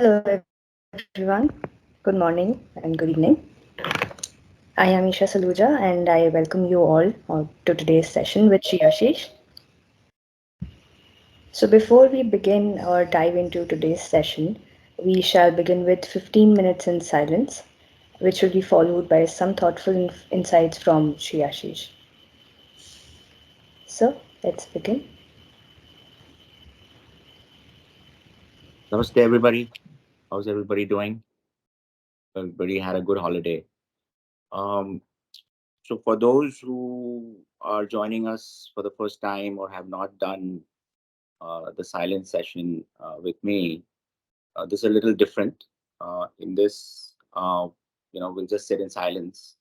Hello, everyone. Good morning and good evening. I am Isha Saluja, and I welcome you all to today's session with Sri Ashish. So, before we begin or dive into today's session, we shall begin with 15 minutes in silence, which will be followed by some thoughtful insights from Sri Ashish. So, let's begin. Namaste, everybody. How's everybody doing? Everybody had a good holiday. Um, so, for those who are joining us for the first time or have not done the silent session with me, this is a little different. In this, we'll just sit in silence.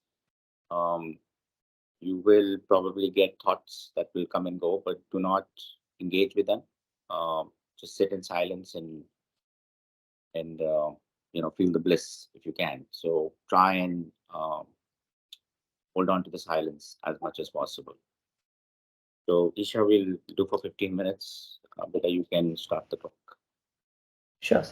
Um, you will probably get thoughts that will come and go, but do not engage with them. Just sit in silence and feel the bliss if you can. So try and hold on to the silence as much as possible. So Isha will do for 15 minutes. But you can start the clock. Sure.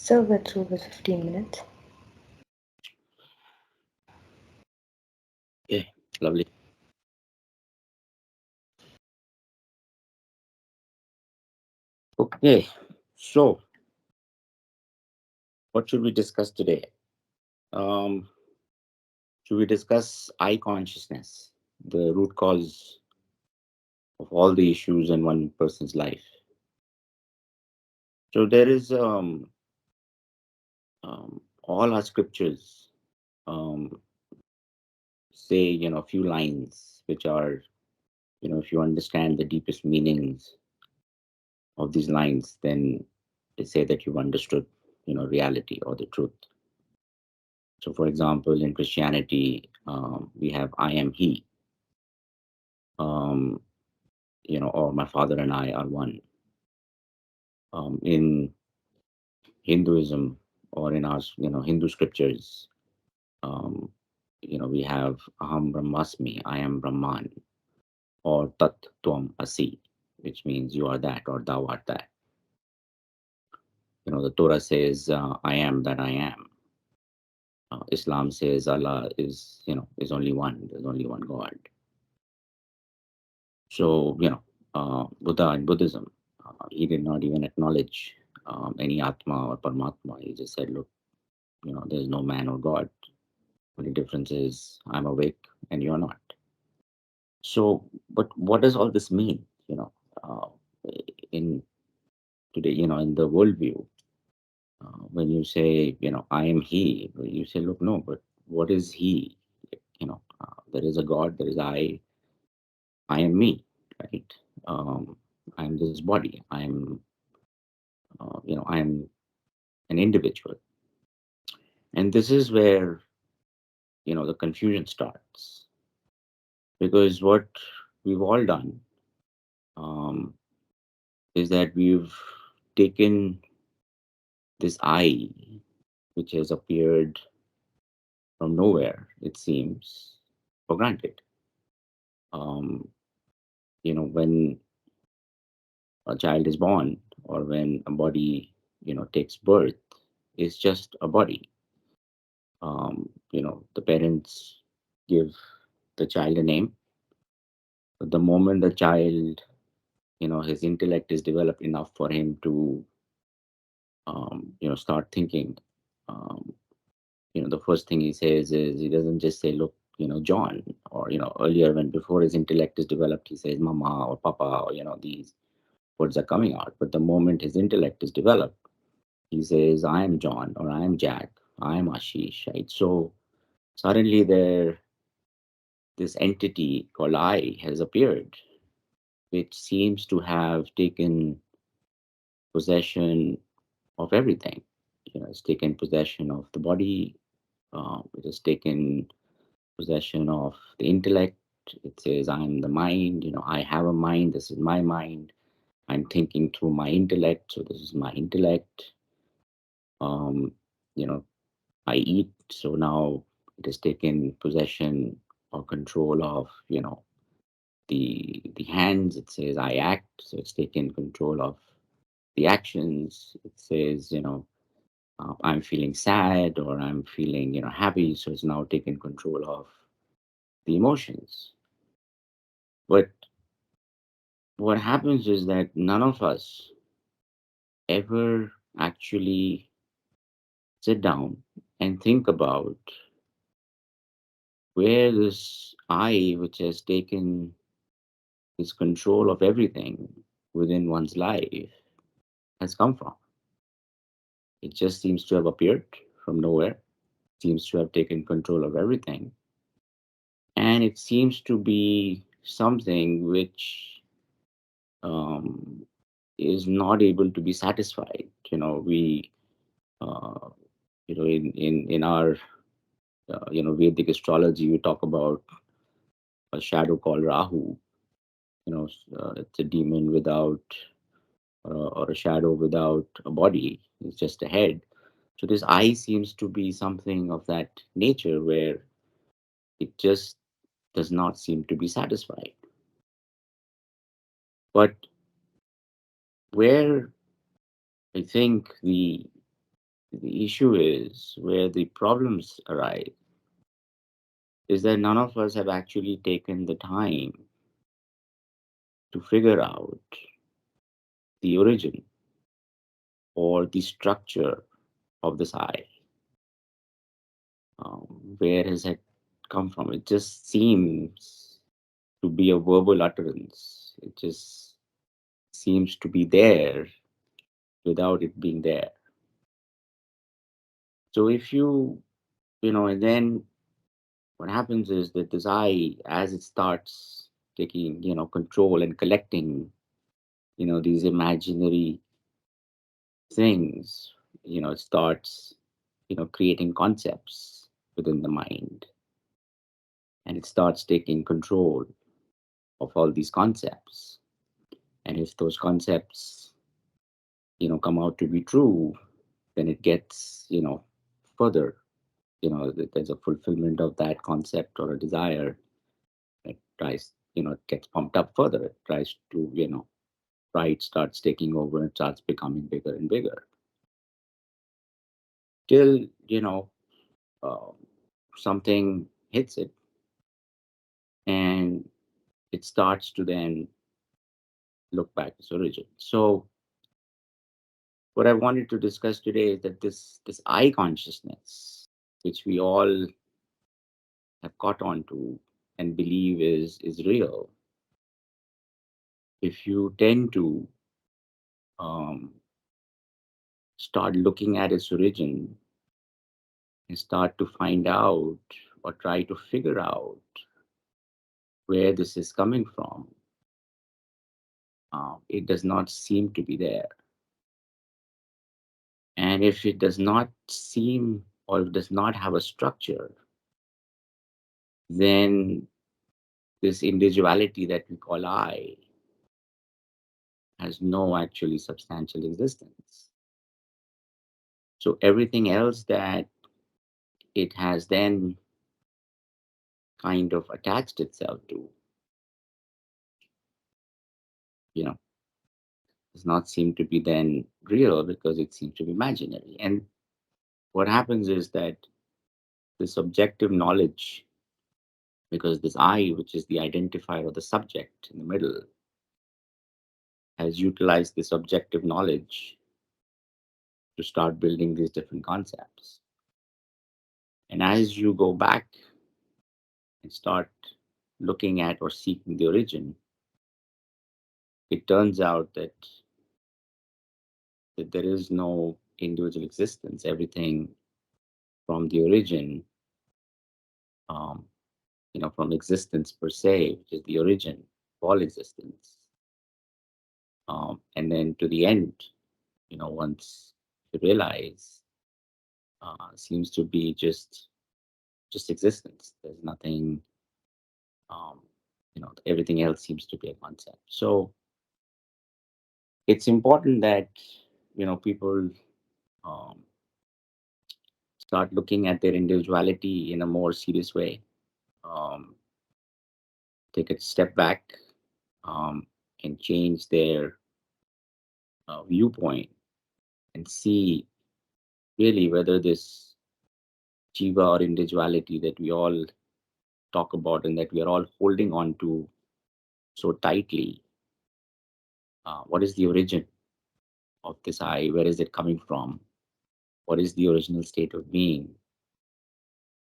So we're through with 15 minutes. Yeah, lovely. Okay, so what should we discuss today? Um, should we discuss eye consciousness, the root cause of all the issues in one person's life? So there is all our scriptures um, say a few lines which are if you understand the deepest meanings of these lines, then they say that you've understood reality or the truth. So, for example, in Christianity, we have "I am He," um, or "My Father and I are one." In Hinduism, or in our Hindu scriptures, um, we have "Aham Brahmasmi," I am Brahman, or "Tat Tvam Asi," which means you are that or thou art that. The Torah says, "I am that I am." Islam says Allah is only one. There's only one God. So Buddha in Buddhism, he did not even acknowledge any Atma or Paramatma. He just said, look, there's no man or God. Only difference is I'm awake and you're not. So, but what does all this mean? Uh, in today, in the worldview, when you say, I am He, you say, look, no, but what is He? There is a God. There is I am me, right? Um, I'm this body. I'm an individual, and this is where the confusion starts, because what we've all done um, is that we've taken this I, which has appeared from nowhere, it seems, for granted. Um, when a child is born, or when a body takes birth, it's just a body. The parents give the child a name. But the moment the child, his intellect is developed enough for him to start thinking, um, the first thing he says is, he doesn't just say, look, John, or earlier, when before his intellect is developed, he says mama or papa, or these words are coming out. But the moment his intellect is developed, he says, I am John, or I am Jack, I am Ashish, right? So suddenly this entity called I has appeared, which seems to have taken possession of everything. It's taken possession of the body. It has taken possession of the intellect. It says, I'm the mind. I have a mind. This is my mind. I'm thinking through my intellect. So this is my intellect. Um, you know, I eat. So now it has taken possession or control of, the hands. It says I act. So it's taken control of the actions. It says, I'm feeling sad, or I'm feeling, happy. So it's now taken control of the emotions. But what happens is that none of us ever actually sit down and think about where this I, which has taken this control of everything within one's life, has come from. It just seems to have appeared from nowhere, seems to have taken control of everything. And it seems to be something which um, is not able to be satisfied. We, uh, in our, Vedic astrology, we talk about a shadow called Rahu. It's a demon without, or a shadow without a body. It's just a head. So this eye seems to be something of that nature, where it just does not seem to be satisfied. But where I think the The issue is where the problems arise is that none of us have actually taken the time to figure out the origin or the structure of this I. Where has it come from? It just seems to be a verbal utterance. It just seems to be there without it being there. So if and then what happens is that this I, as it starts taking, control and collecting, these imaginary things, it starts, creating concepts within the mind, and it starts taking control of all these concepts. And if those concepts, come out to be true, then it gets, further, there's a fulfillment of that concept or a desire. It tries, it gets pumped up further. It tries to, pride starts taking over and starts becoming bigger and bigger till, um, something hits it, and it starts to then look back its origin. So what I wanted to discuss today is that this I consciousness, which we all have caught on to and believe is real, if you tend to um, start looking at its origin and start to find out or try to figure out where this is coming from, it does not seem to be there. And if it does not seem or does not have a structure, then this individuality that we call I has no actually substantial existence. So everything else that it has then kind of attached itself to, you know, does not seem to be then real because it seems to be imaginary. And what happens is that this objective knowledge, because this I, which is the identifier or the subject in the middle, has utilized this objective knowledge to start building these different concepts. And as you go back and start looking at or seeking the origin, it turns out that there is no individual existence. Everything from the origin, um, from existence per se, which is the origin of all existence, and then to the end, once you realize, seems to be just existence. There's nothing, um, everything else seems to be a concept. So it's important that people um, start looking at their individuality in a more serious way. Um, Take a step back, um, and change their viewpoint and see really whether this jiva or individuality that we all talk about and that we are all holding on to so tightly, what is the origin of this I? Where is it coming from? What is the original state of being?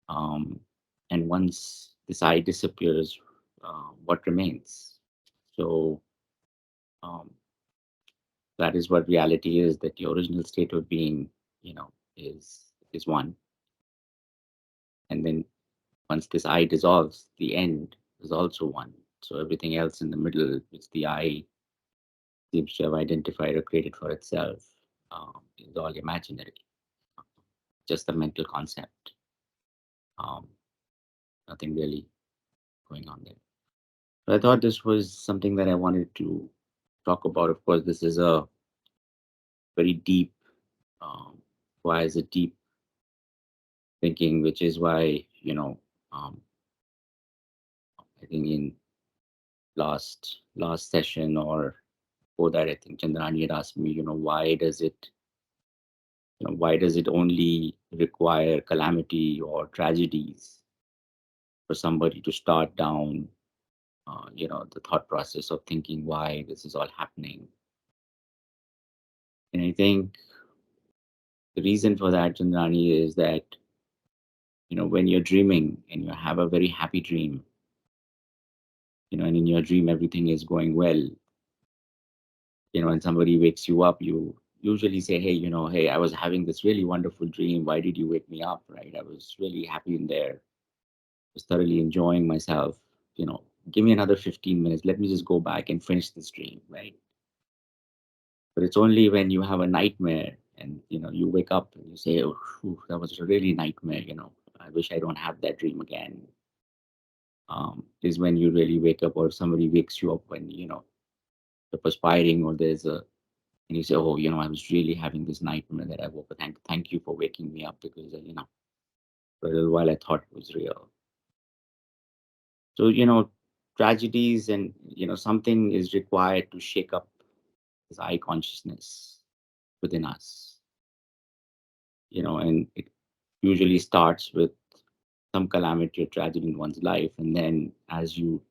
Um, and once this I disappears, what remains? So um, that is what reality is. That the original state of being, is one, and then once this I dissolves, the end is also one. So everything else in the middle, which the I seems to have identified or created for itself, is all imaginary, just a mental concept. Um, Nothing really going on there. So I thought this was something that I wanted to talk about. Of course, this is a very deep, um, requires a deep thinking, which is why, um, I think in last session or before that, I think Chandrani had asked me, why does it Why does it only require calamity or tragedies for somebody to start down, the thought process of thinking why this is all happening? And I think the reason for that, Chandrani, is that, when you're dreaming and you have a very happy dream, and in your dream everything is going well, when somebody wakes you up, you usually say, hey, hey, I was having this really wonderful dream. Why did you wake me up? Right? I was really happy in there, was thoroughly enjoying myself. You know, give me another 15 minutes. Let me just go back and finish this dream, right? But it's only when you have a nightmare and, you wake up and you say, oh, phew, that was a really nightmare, I wish I don't have that dream again. Is when you really wake up, or somebody wakes you up when, you're perspiring, or and you say, oh, I was really having this nightmare that I woke up. Thank you for waking me up, because, for a little while I thought it was real. So, tragedies and, something is required to shake up this I consciousness within us, and it usually starts with some calamity or tragedy in one's life. And then as you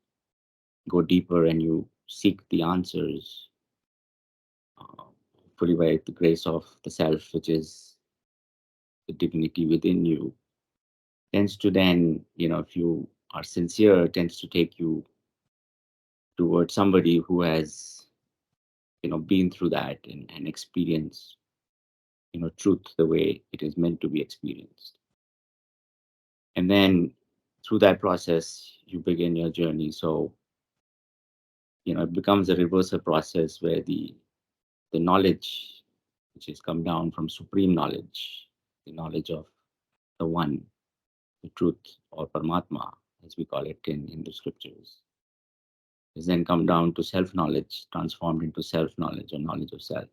go deeper and you seek the answers, fully by the grace of the self, which is the divinity within you, tends to then, if you are sincere, tends to take you towards somebody who has, been through that and experienced, truth the way it is meant to be experienced. And then through that process, you begin your journey. So, it becomes a reversal process where the knowledge which has come down from supreme knowledge, the knowledge of the one, the truth, or Paramatma, as we call it in the scriptures, is then come down to self knowledge, transformed into self knowledge or knowledge of self,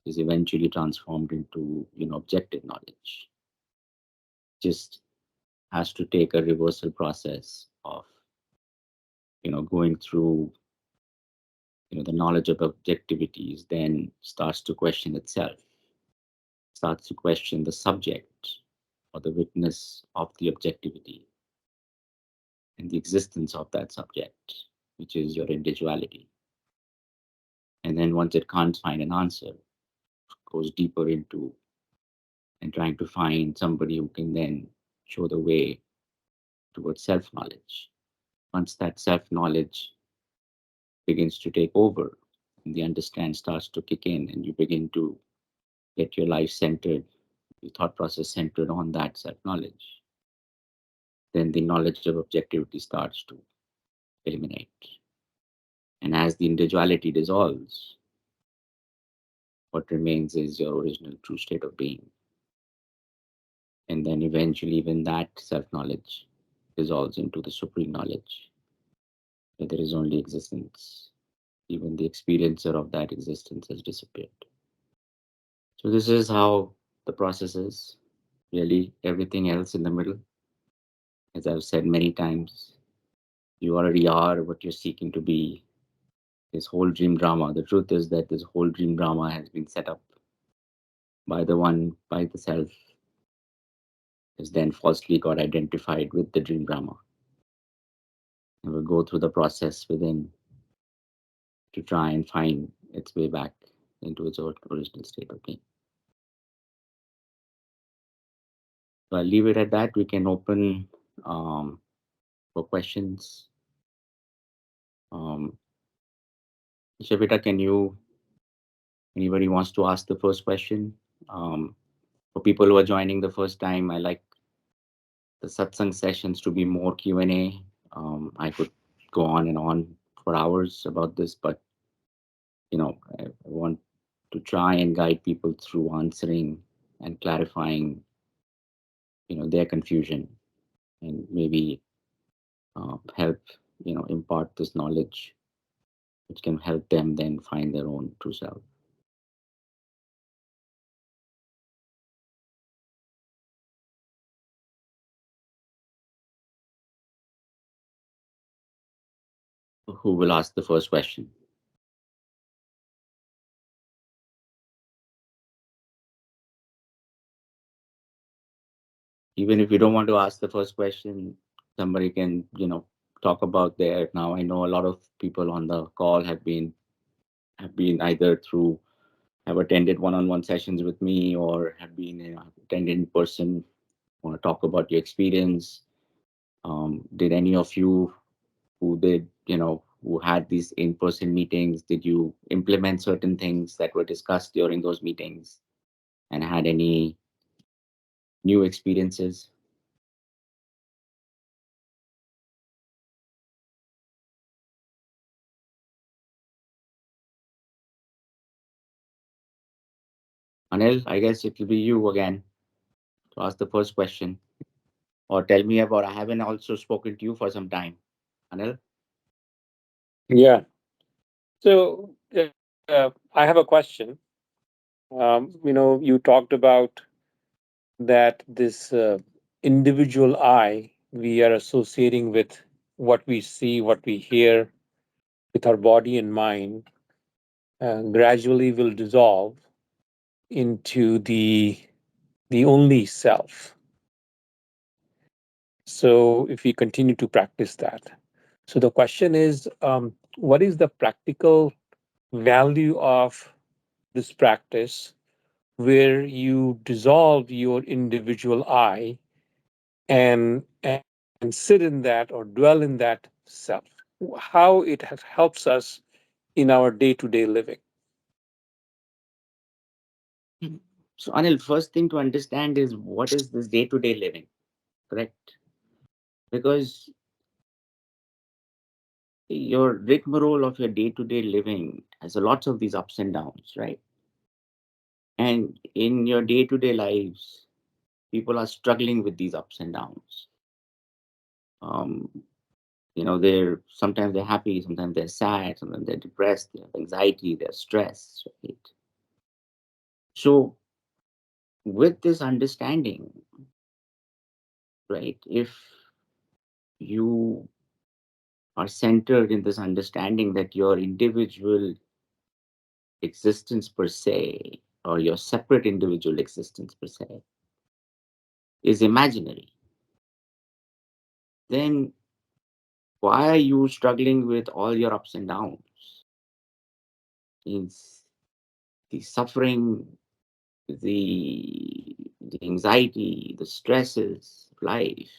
is eventually transformed into, objective knowledge. Just has to take a reversal process of, going through, the knowledge of objectivities, then starts to question itself, starts to question the subject or the witness of the objectivity and the existence of that subject, which is your individuality. And then once it can't find an answer, goes deeper into and trying to find somebody who can then show the way towards self knowledge. Once that self knowledge begins to take over and the understand starts to kick in, and you begin to get your life centered, your thought process centered on that self knowledge, then the knowledge of objectivity starts to eliminate. And as the individuality dissolves, what remains is your original true state of being. And then eventually, even that self knowledge dissolves into the supreme knowledge, where there is only existence. Even the experiencer of that existence has disappeared. So, this is how the process is. Really, everything else in the middle, as I've said many times, you already are what you're seeking to be. This whole dream drama, the truth is that this whole dream drama has been set up by the one, by the self, is then falsely got identified with the dream drama, and will go through the process within to try and find its way back into its original state of being. So I'll leave it at that. We can open um, for questions. Um, Shavita, anybody wants to ask the first question? For people who are joining the first time, I like the satsang sessions to be more Q&A. I could go on and on for hours about this, but I want to try and guide people through answering and clarifying, their confusion, and maybe help, impart this knowledge, which can help them then find their own true self. Who will ask the first question? Even if you don't want to ask the first question, somebody can, talk about there. Now I know a lot of people on the call have been either through have attended one-on-one sessions with me or have been attended in person. Want to talk about your experience? Did any of you who had these in-person meetings, did you implement certain things that were discussed during those meetings and had any new experiences? Anil, I guess it will be you again to ask the first question or tell me about. I haven't also spoken to you for some time. Anil? Yeah. So I have a question. You talked about that this individual I we are associating with what we see, what we hear with our body and mind gradually will dissolve into the only self. So if we continue to practice that, so the question is, what is the practical value of this practice where you dissolve your individual I and sit in that or dwell in that self? How it helps us in our day-to-day living? So, Anil, first thing to understand is what is this day to day living, correct? Because your rigmarole of your day to day living has a lots of these ups and downs, right? And in your day to day lives, people are struggling with these ups and downs. Um, they're sometimes they're happy, sometimes they're sad, sometimes they're depressed, they have anxiety, they're stressed, right? So, with this understanding, right, if you are centered in this understanding that your individual existence per se, or your separate individual existence per se, is imaginary, then why are you struggling with all your ups and downs? Is the suffering, the anxiety, the stresses of life,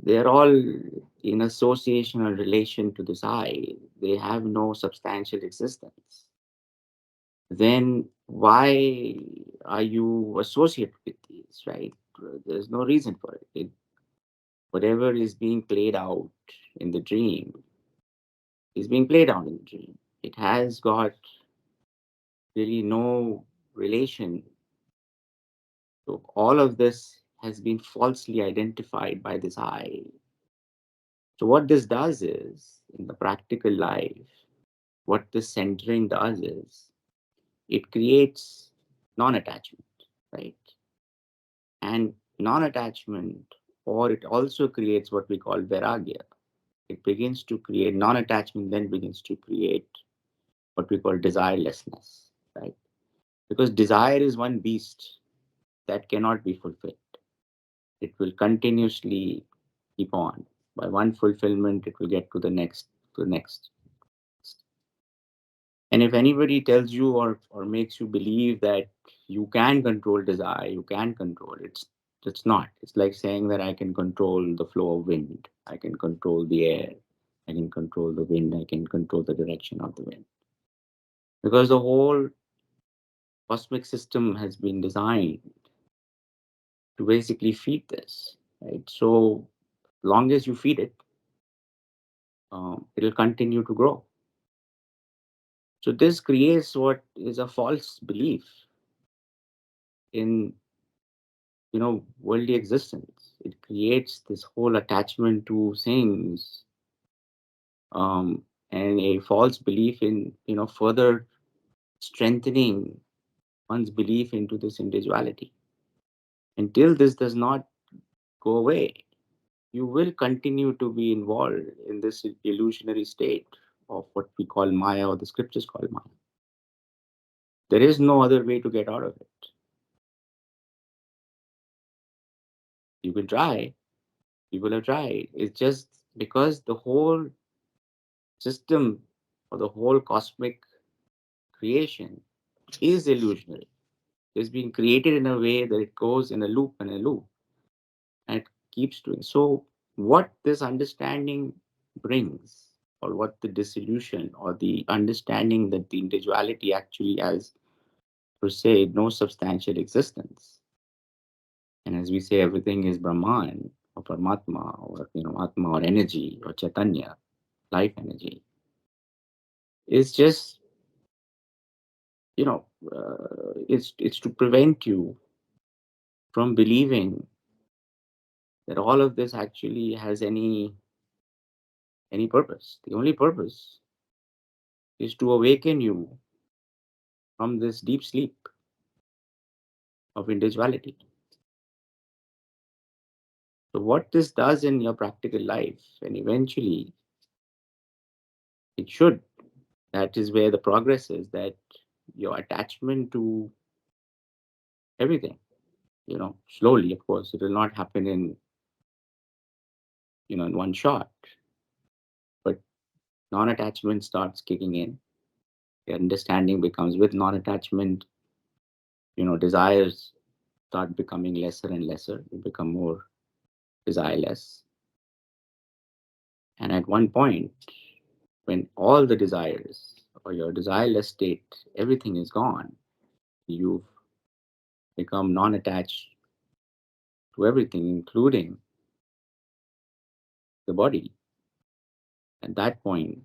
they're all in association or relation to this I. They have no substantial existence. Then why are you associated with these, right? There's no reason for it. Whatever is being played out in the dream is being played out in the dream. It has got really no relation. So all of this has been falsely identified by this I. So what this does is, in the practical life, what this centering does is it creates non-attachment, right? And non-attachment, or it also creates what we call vairagya. It begins to create non-attachment, then begins to create what we call desirelessness, right? Because desire is one beast that cannot be fulfilled. It will continuously keep on. By one fulfillment, it will get to the next. And if anybody tells you or makes you believe that you can control desire, you can control it, it's not. It's like saying that I can control the flow of wind, I can control the air, I can control the wind, I can control the direction of the wind. Because the whole cosmic system has been designed to basically feed this, right? So long as you feed it, it'll continue to grow. So this creates what is a false belief in worldly existence. It creates this whole attachment to things, um, and a false belief in further strengthening one's belief into this individuality. Until this does not go away, you will continue to be involved in this illusionary state of what we call Maya, or the scriptures call Maya. There is no other way to get out of it. You will try. People have tried. It's just because the whole system or the whole cosmic creation is illusionary. It's being created in a way that it goes in a loop and a loop and it keeps doing. So, what this understanding brings, or what the dissolution or the understanding that the individuality actually has, per se, no substantial existence. And as we say, everything is Brahman or Paramatma or Atma or energy or Chaitanya, life energy. It's just you know it's to prevent you from believing that all of this actually has any purpose. The only purpose is to awaken you from this deep sleep of individuality. So what this does in your practical life, and eventually it should, that is where the progress is, that your attachment to everything, slowly, of course, it will not happen in one shot, but non-attachment starts kicking in. Your understanding becomes, with non-attachment, desires start becoming lesser and lesser. You become more desireless. And at one point, when all the desires or your desireless state, everything is gone, you've become non-attached to everything, including the body. At that point,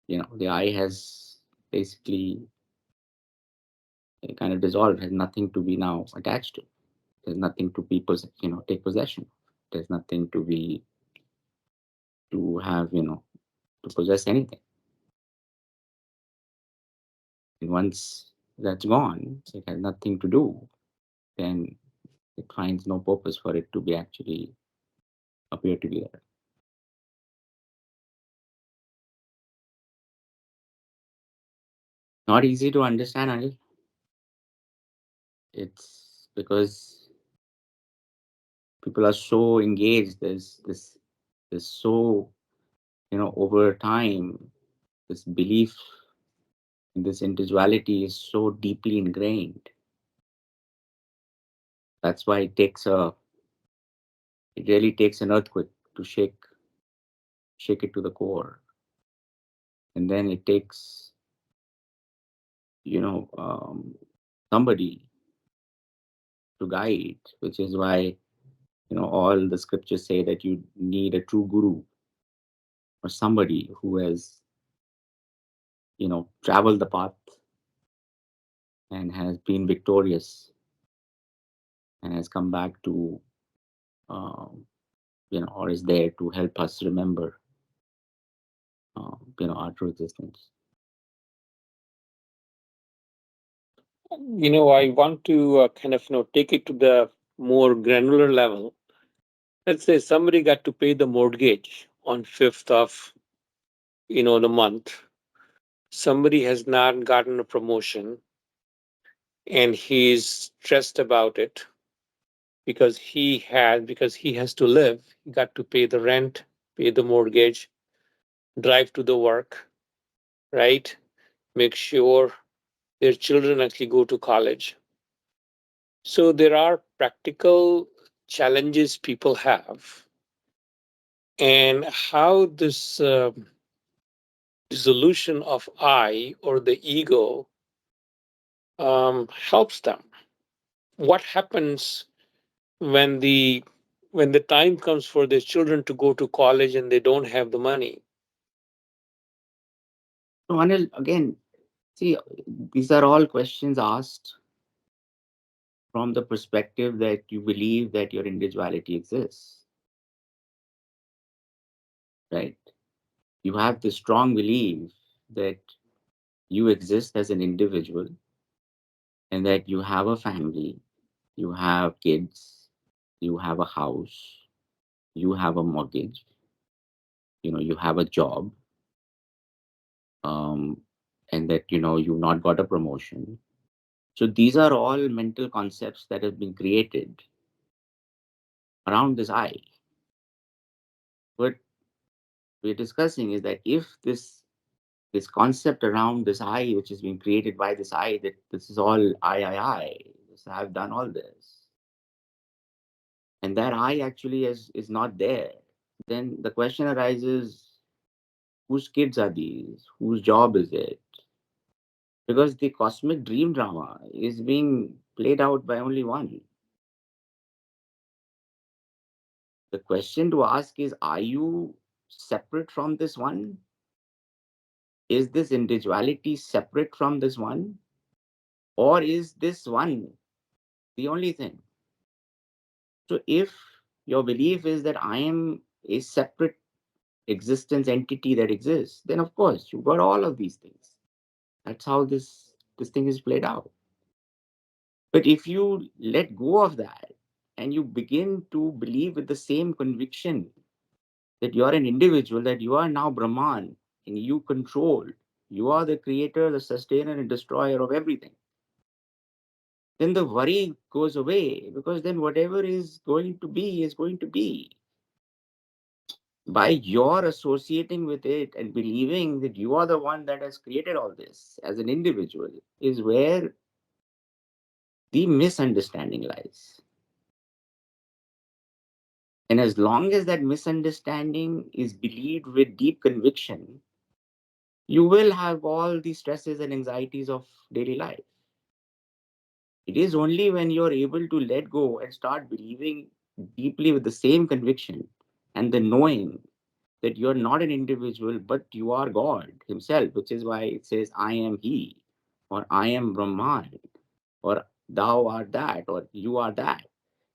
the I has basically kind of dissolved, has nothing to be now attached to. There's nothing to be, take possession. There's nothing to have, to possess anything. And once that's gone, it has nothing to do, then it finds no purpose for it to be actually appear to be there. Not easy to understand, Anil. It's because people are so engaged. There's so, over time, this belief in this individuality is so deeply ingrained. That's why it really takes an earthquake to shake it to the core. And then it takes, you know, um, somebody to guide, which is why, all the scriptures say that you need a true guru or somebody who has, traveled the path and has been victorious and has come back to, um, or is there to help us remember, our true existence. I want to kind of take it to the more granular level. Let's say somebody got to pay the mortgage on 5th of the month. Somebody has not gotten a promotion and he's stressed about it because he has to live. He got to pay the rent, pay the mortgage, drive to the work, right? Make sure their children actually go to college. So there are practical challenges people have, and how this dissolution of I or the ego helps them. What happens when the time comes for their children to go to college and they don't have the money? So, Anil, again, see, these are all questions asked from the perspective that you believe that your individuality exists, right? You have the strong belief that you exist as an individual and that you have a family, you have kids, you have a house, you have a mortgage, you have a job, um, and that, you've not got a promotion. So these are all mental concepts that have been created around this I. What we're discussing is that if this concept around this I, which is being created by this I, that this is all I, this, I've done all this, and that I actually is not there, then the question arises: whose kids are these? Whose job is it? Because the cosmic dream drama is being played out by only one. The question to ask is: are you separate from this one? Is this individuality separate from this one? Or is this one the only thing? So, if your belief is that I am a separate existence entity that exists, then of course you've got all of these things. That's how this thing is played out. But if you let go of that and you begin to believe with the same conviction that you are an individual, that you are now Brahman and you control, you are the creator, the sustainer, and destroyer of everything, then the worry goes away, because then whatever is going to be is going to be. By your associating with it and believing that you are the one that has created all this as an individual is where the misunderstanding lies. And as long as that misunderstanding is believed with deep conviction, you will have all the stresses and anxieties of daily life. It is only when you're able to let go and start believing deeply with the same conviction and the knowing that you're not an individual, but you are God Himself, which is why it says, I am He, or I am Brahman, or thou art that, or you are that.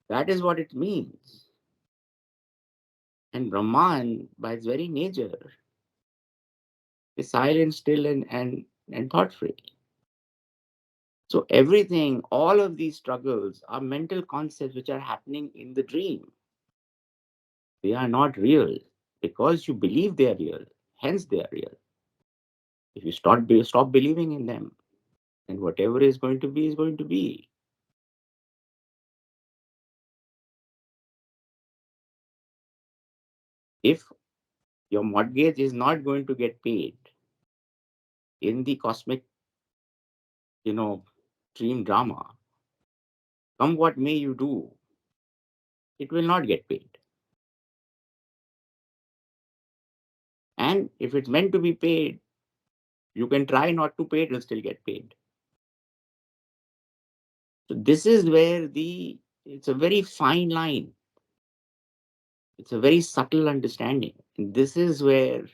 That is what it means. And Brahman, by its very nature, is silent, still, and thought free. So, everything, all of these struggles are mental concepts which are happening in the dream. They are not real because you believe they are real, hence, they are real. If you stop believing in them, and whatever is going to be is going to be. If your mortgage is not going to get paid in the cosmic, you know, dream drama, come what may you do, it will not get paid. And if it's meant to be paid, you can try not to pay, it will still get paid. So this is where it's a very fine line. It's a very subtle understanding. And this is where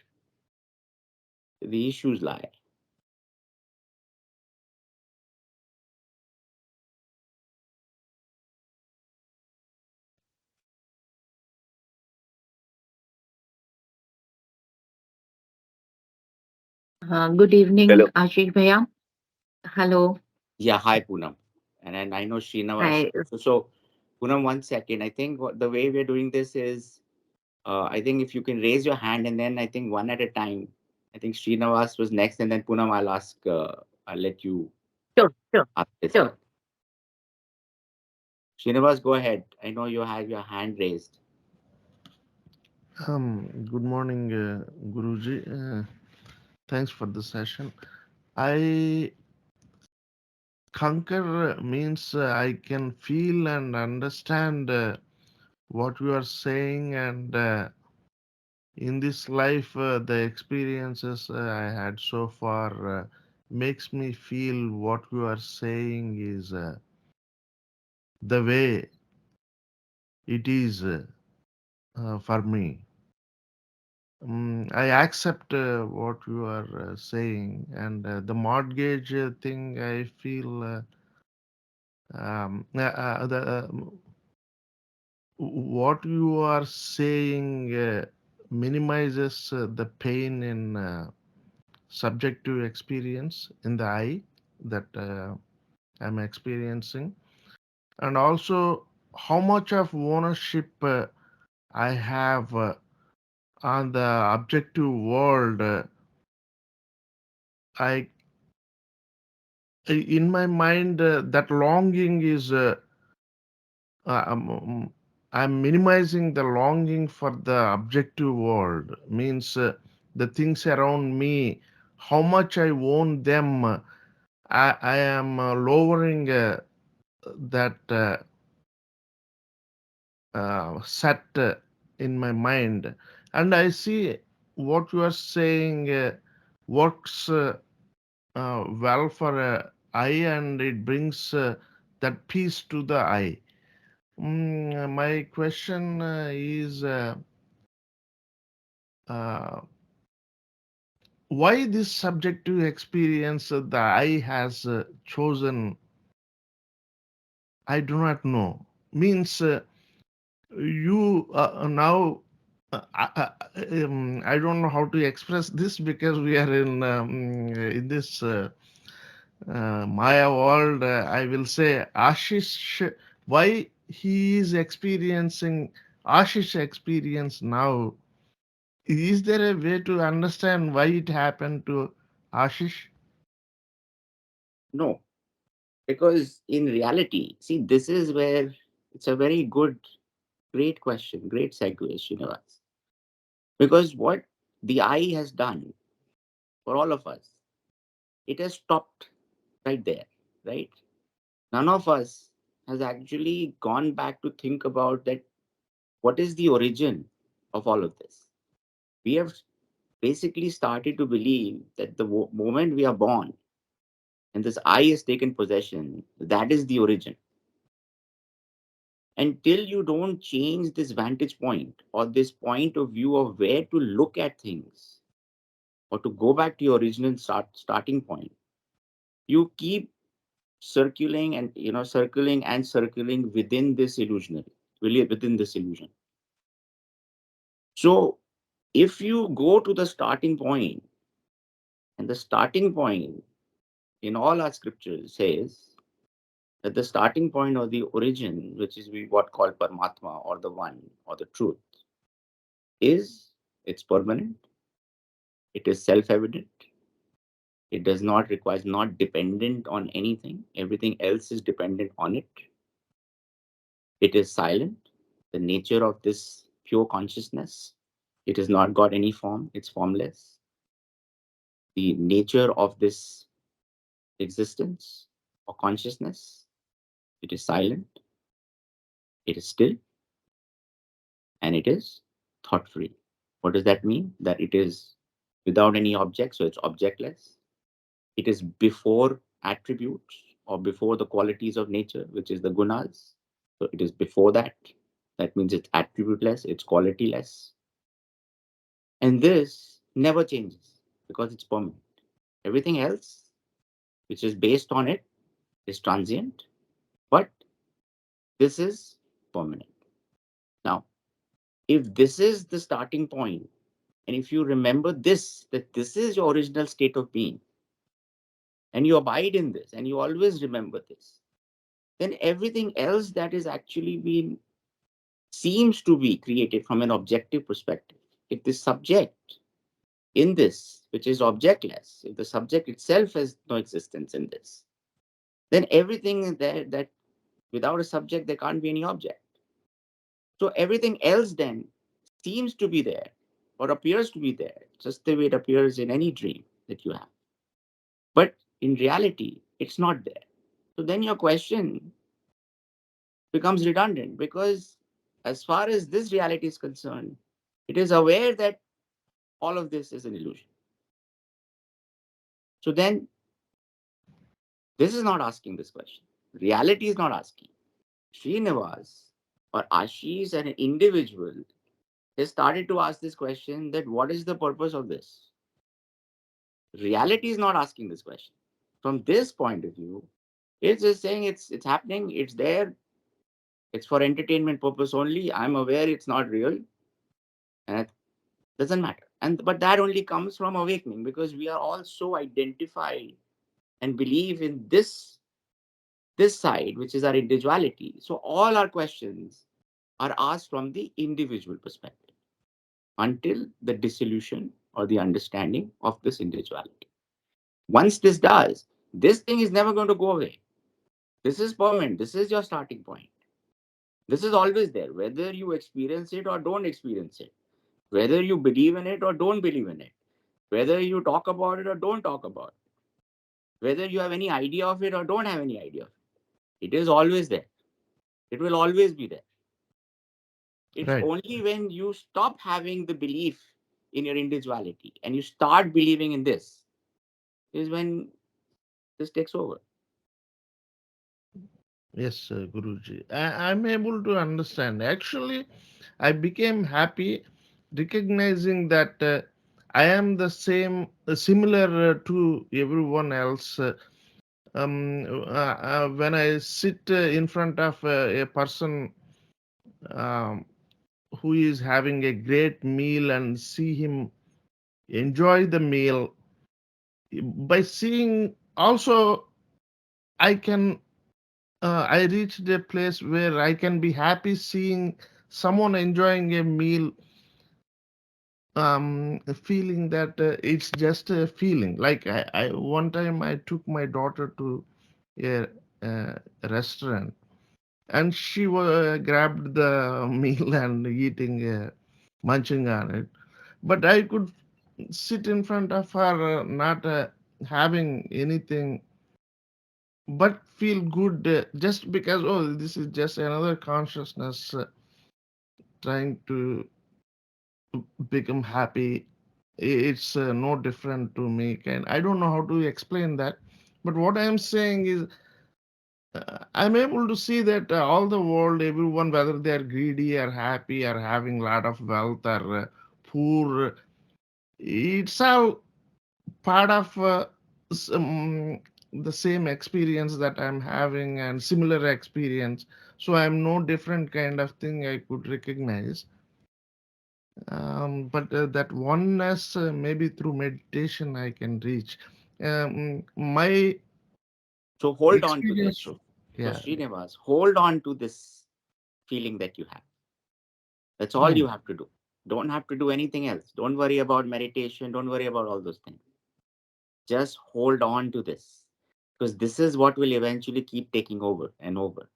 the issues lie. Good evening, Hello. Ashish Bhaiya. Hello. Yeah, hi Poonam. And I know Srinivas. Hi. So Poonam, 1 second. I think the way we're doing this is, I think if you can raise your hand and then I think one at a time. I think Srinivas was next, and then Poonam, I'll ask. I'll let you Sure, sure, ask this. sure. Srinivas, go ahead. I know you have your hand raised. Good morning, Guruji. Thanks for the session. I conquer means I can feel and understand what you are saying, and in this life, the experiences I had so far makes me feel what you are saying is the way it is for me. I accept what you are saying, and the mortgage thing. I feel the what you are saying minimizes the pain in subjective experience in the eye that I'm experiencing, and also how much of ownership I have on the objective world. I in my mind that longing is I'm minimizing the longing for the objective world, means the things around me, how much I own them. I am lowering that set in my mind, and I see what you are saying works well for eye, and it brings that peace to the eye. My question is uh, why this subjective experience the eye has chosen, I do not know. Means you now I don't know how to express this because we are in this Maya world. I will say Ashish, why he is experiencing Ashish experience now. Is there a way to understand why it happened to Ashish? No, because in reality, see, this is where it's a very good, great question, great segue, Srinivas. Because what the eye has done for all of us, it has stopped right there, right? None of us has actually gone back to think about that what is the origin of all of this. We have basically started to believe that the moment we are born and this I is taken possession, that is the origin. Until you don't change this vantage point or this point of view of where to look at things or to go back to your original starting point, you keep circling and circling within this illusionary, really within this illusion. So if you go to the starting point, and the starting point in all our scriptures says that the starting point or the origin, which is we what call Paramatma or the one or the truth, is it's permanent, it is self-evident, it does not require, not dependent on anything, everything else is dependent on it. It is silent, the nature of this pure consciousness. It has not got any form, it's formless. The nature of this existence or consciousness, it is silent, it is still, and it is thought free. What does that mean? That it is without any object, so it's objectless. It is before attributes or before the qualities of nature, which is the gunas. So it is before that. That means it's attributeless, it's qualityless. And this never changes because it's permanent. Everything else, which is based on it, is transient, but this is permanent. Now, if this is the starting point, and if you remember this, that this is your original state of being, and you abide in this, and you always remember this, then everything else that is actually being seems to be created from an objective perspective. If the subject in this, which is objectless, if the subject itself has no existence in this, then everything there that without a subject there can't be any object. So everything else then seems to be there or appears to be there, just the way it appears in any dream that you have. But in reality, it's not there. So then your question becomes redundant because, as far as this reality is concerned, it is aware that all of this is an illusion. So then, this is not asking this question. Reality is not asking. Srinivas or Ashish, an individual, has started to ask this question that what is the purpose of this? Reality is not asking this question. From this point of view, it's just saying it's happening, it's there, it's for entertainment purpose only. I'm aware it's not real, and it doesn't matter. And but that only comes from awakening because we are all so identified and believe in this side, which is our individuality. So all our questions are asked from the individual perspective until the dissolution or the understanding of this individuality. Once this does, this thing is never going to go away. This is permanent. This is your starting point. This is always there, whether you experience it or don't experience it, whether you believe in it or don't believe in it, whether you talk about it or don't talk about it, whether you have any idea of it or don't have any idea of it. It is always there. It will always be there. It's Right. only when you stop having the belief in your individuality and you start believing in this is when this takes over. Yes, Guruji. I'm able to understand. Actually, I became happy recognizing that I am the same, similar to everyone else. When I sit in front of a person um, who is having a great meal and see him enjoy the meal, by seeing also, I can I reached a place where I can be happy seeing someone enjoying a meal, feeling that it's just a feeling. Like one time I took my daughter to a, restaurant, and she grabbed the meal and eating, munching on it. But I could sit in front of her, not having anything but feel good, just because, oh, this is just another consciousness trying to become happy. It's no different to me, and I don't know how to explain that. But what I am saying is, I'm able to see that all the world, everyone, whether they are greedy or happy or having a lot of wealth or poor, it's all part of the same experience that I'm having and similar experience. So I'm no different kind of thing I could recognize. But that oneness, maybe through meditation, I can reach. My So hold on to this. experience, So yeah. Srinivas, hold on to this feeling that you have. That's all Hmm. you have to do. Don't have to do anything else. Don't worry about meditation. Don't worry about all those things. Just hold on to this, because this is what will eventually keep taking over and over.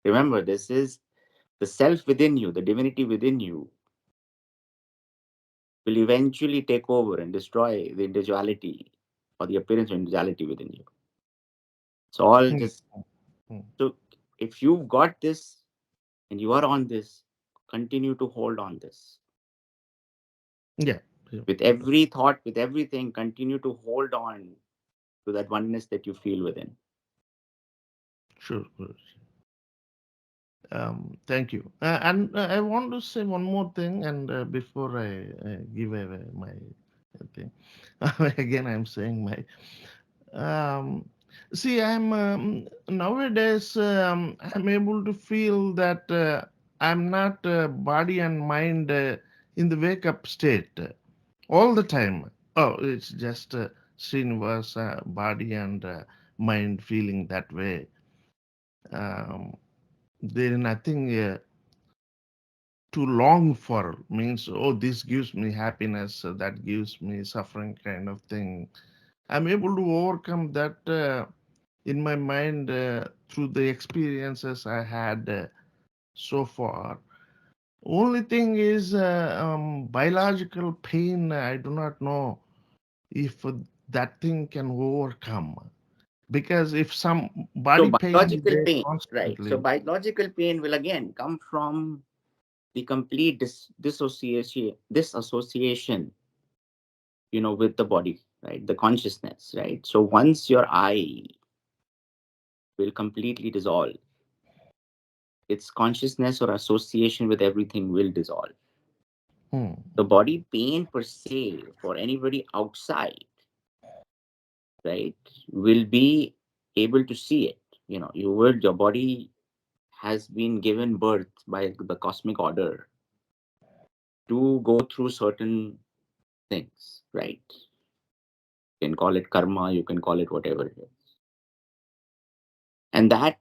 Remember, this is the self within you, the divinity within you will eventually take over and destroy the individuality or the appearance of individuality within you. It's all Hmm. just Hmm. so if you've got this and you are on this, continue to hold on this. Yeah. Yeah. With every thought, with everything, continue to hold on to that oneness that you feel within. Sure. Sure. Thank you. And I want to say one more thing, and before I give away my thing, again I'm saying my. Um, See, I'm nowadays I'm able to feel that I'm not body and mind in the wake up state all the time. Oh, it's just Srinivas, body and mind feeling that way. Um, there is nothing to long for. Means, oh, this gives me happiness, that gives me suffering, kind of thing. I'm able to overcome that in my mind through the experiences I had so far. Only thing is biological pain. I do not know if that thing can overcome, because if some So body pain is biological there pain, right? So constantly. biological pain will again come from the complete disassociation, with the body, right? The consciousness, right? So once your I will completely dissolve, its consciousness or association with everything will dissolve. Hmm. The body pain per se for anybody outside, right, will be able to see it. Your body has been given birth by the cosmic order to go through certain things, right? You can call it karma, you can call it whatever it is. And that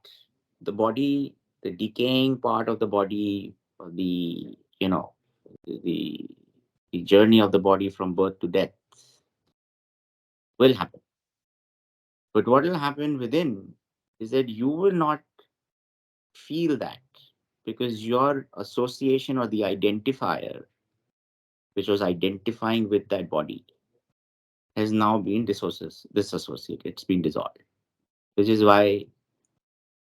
the body, the decaying part of the body, or the the journey of the body from birth to death will happen. But what will happen within is that you will not feel that. because your association or the identifier, which was identifying with that body, has now been disassociated. It's been dissolved. Which is why,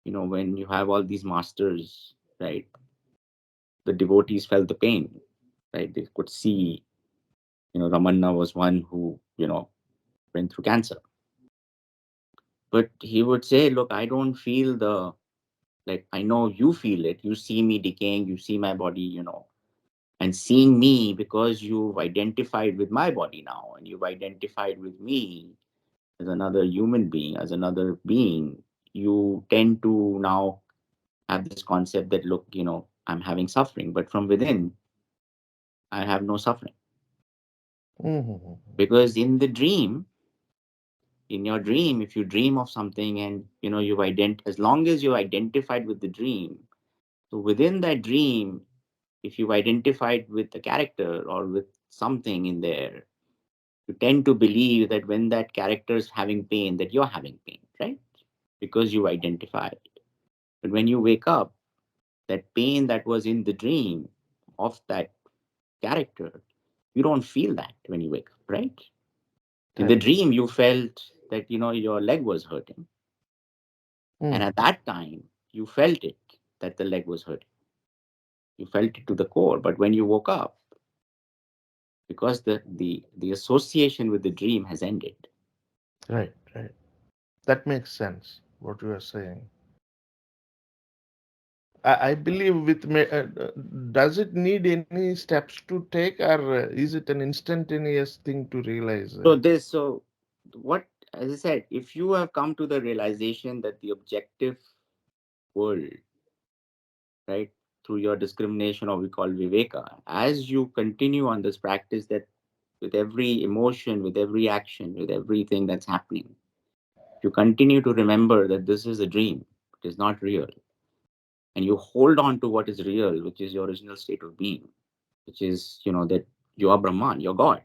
when you have all these masters, right, the devotees felt the pain, right? They could see, Ramanna was one who, went through cancer. But he would say, look, I don't feel like, I know you feel it. You see me decaying, you see my body, and seeing me because you've identified with my body now and you've identified with me as another human being, as another being, you tend to now have this concept that, look, I'm having suffering, but from within, I have no suffering. Mm-hmm. Because in your dream, if you dream of something and, as long as you've identified with the dream, so within that dream, if you've identified with the character or with something in there, you tend to believe that when that character is having pain, that you're having pain, right? Because you identified. But when you wake up, that pain that was in the dream of that character, you don't feel that when you wake up, right? In the Right. dream, you felt that, your leg was hurting. And Mm. at that time, you felt it, that the leg was hurting. You felt it to the core. But when you woke up, because the association with the dream has ended. Right, right. That makes sense, what you are saying. I believe does it need any steps to take, or is it an instantaneous thing to realize? So what, as I said, if you have come to the realization that the objective world, right, through your discrimination, or we call viveka, as you continue on this practice, that with every emotion, with every action, with everything that's happening, you continue to remember that this is a dream, it is not real. And you hold on to what is real, which is your original state of being, which is, that you are Brahman, you're God.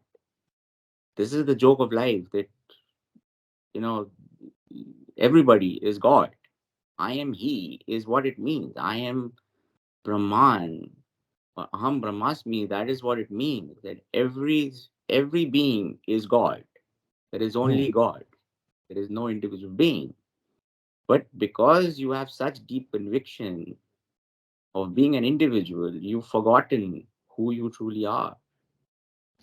This is the joke of life, that, you know, everybody is God. I am He is what it means. I am Brahman. Aham Brahmasmi, that is what it means. That every being is God. There is Hmm. only God. There is no individual being. But because you have such deep conviction of being an individual, you've forgotten who you truly are.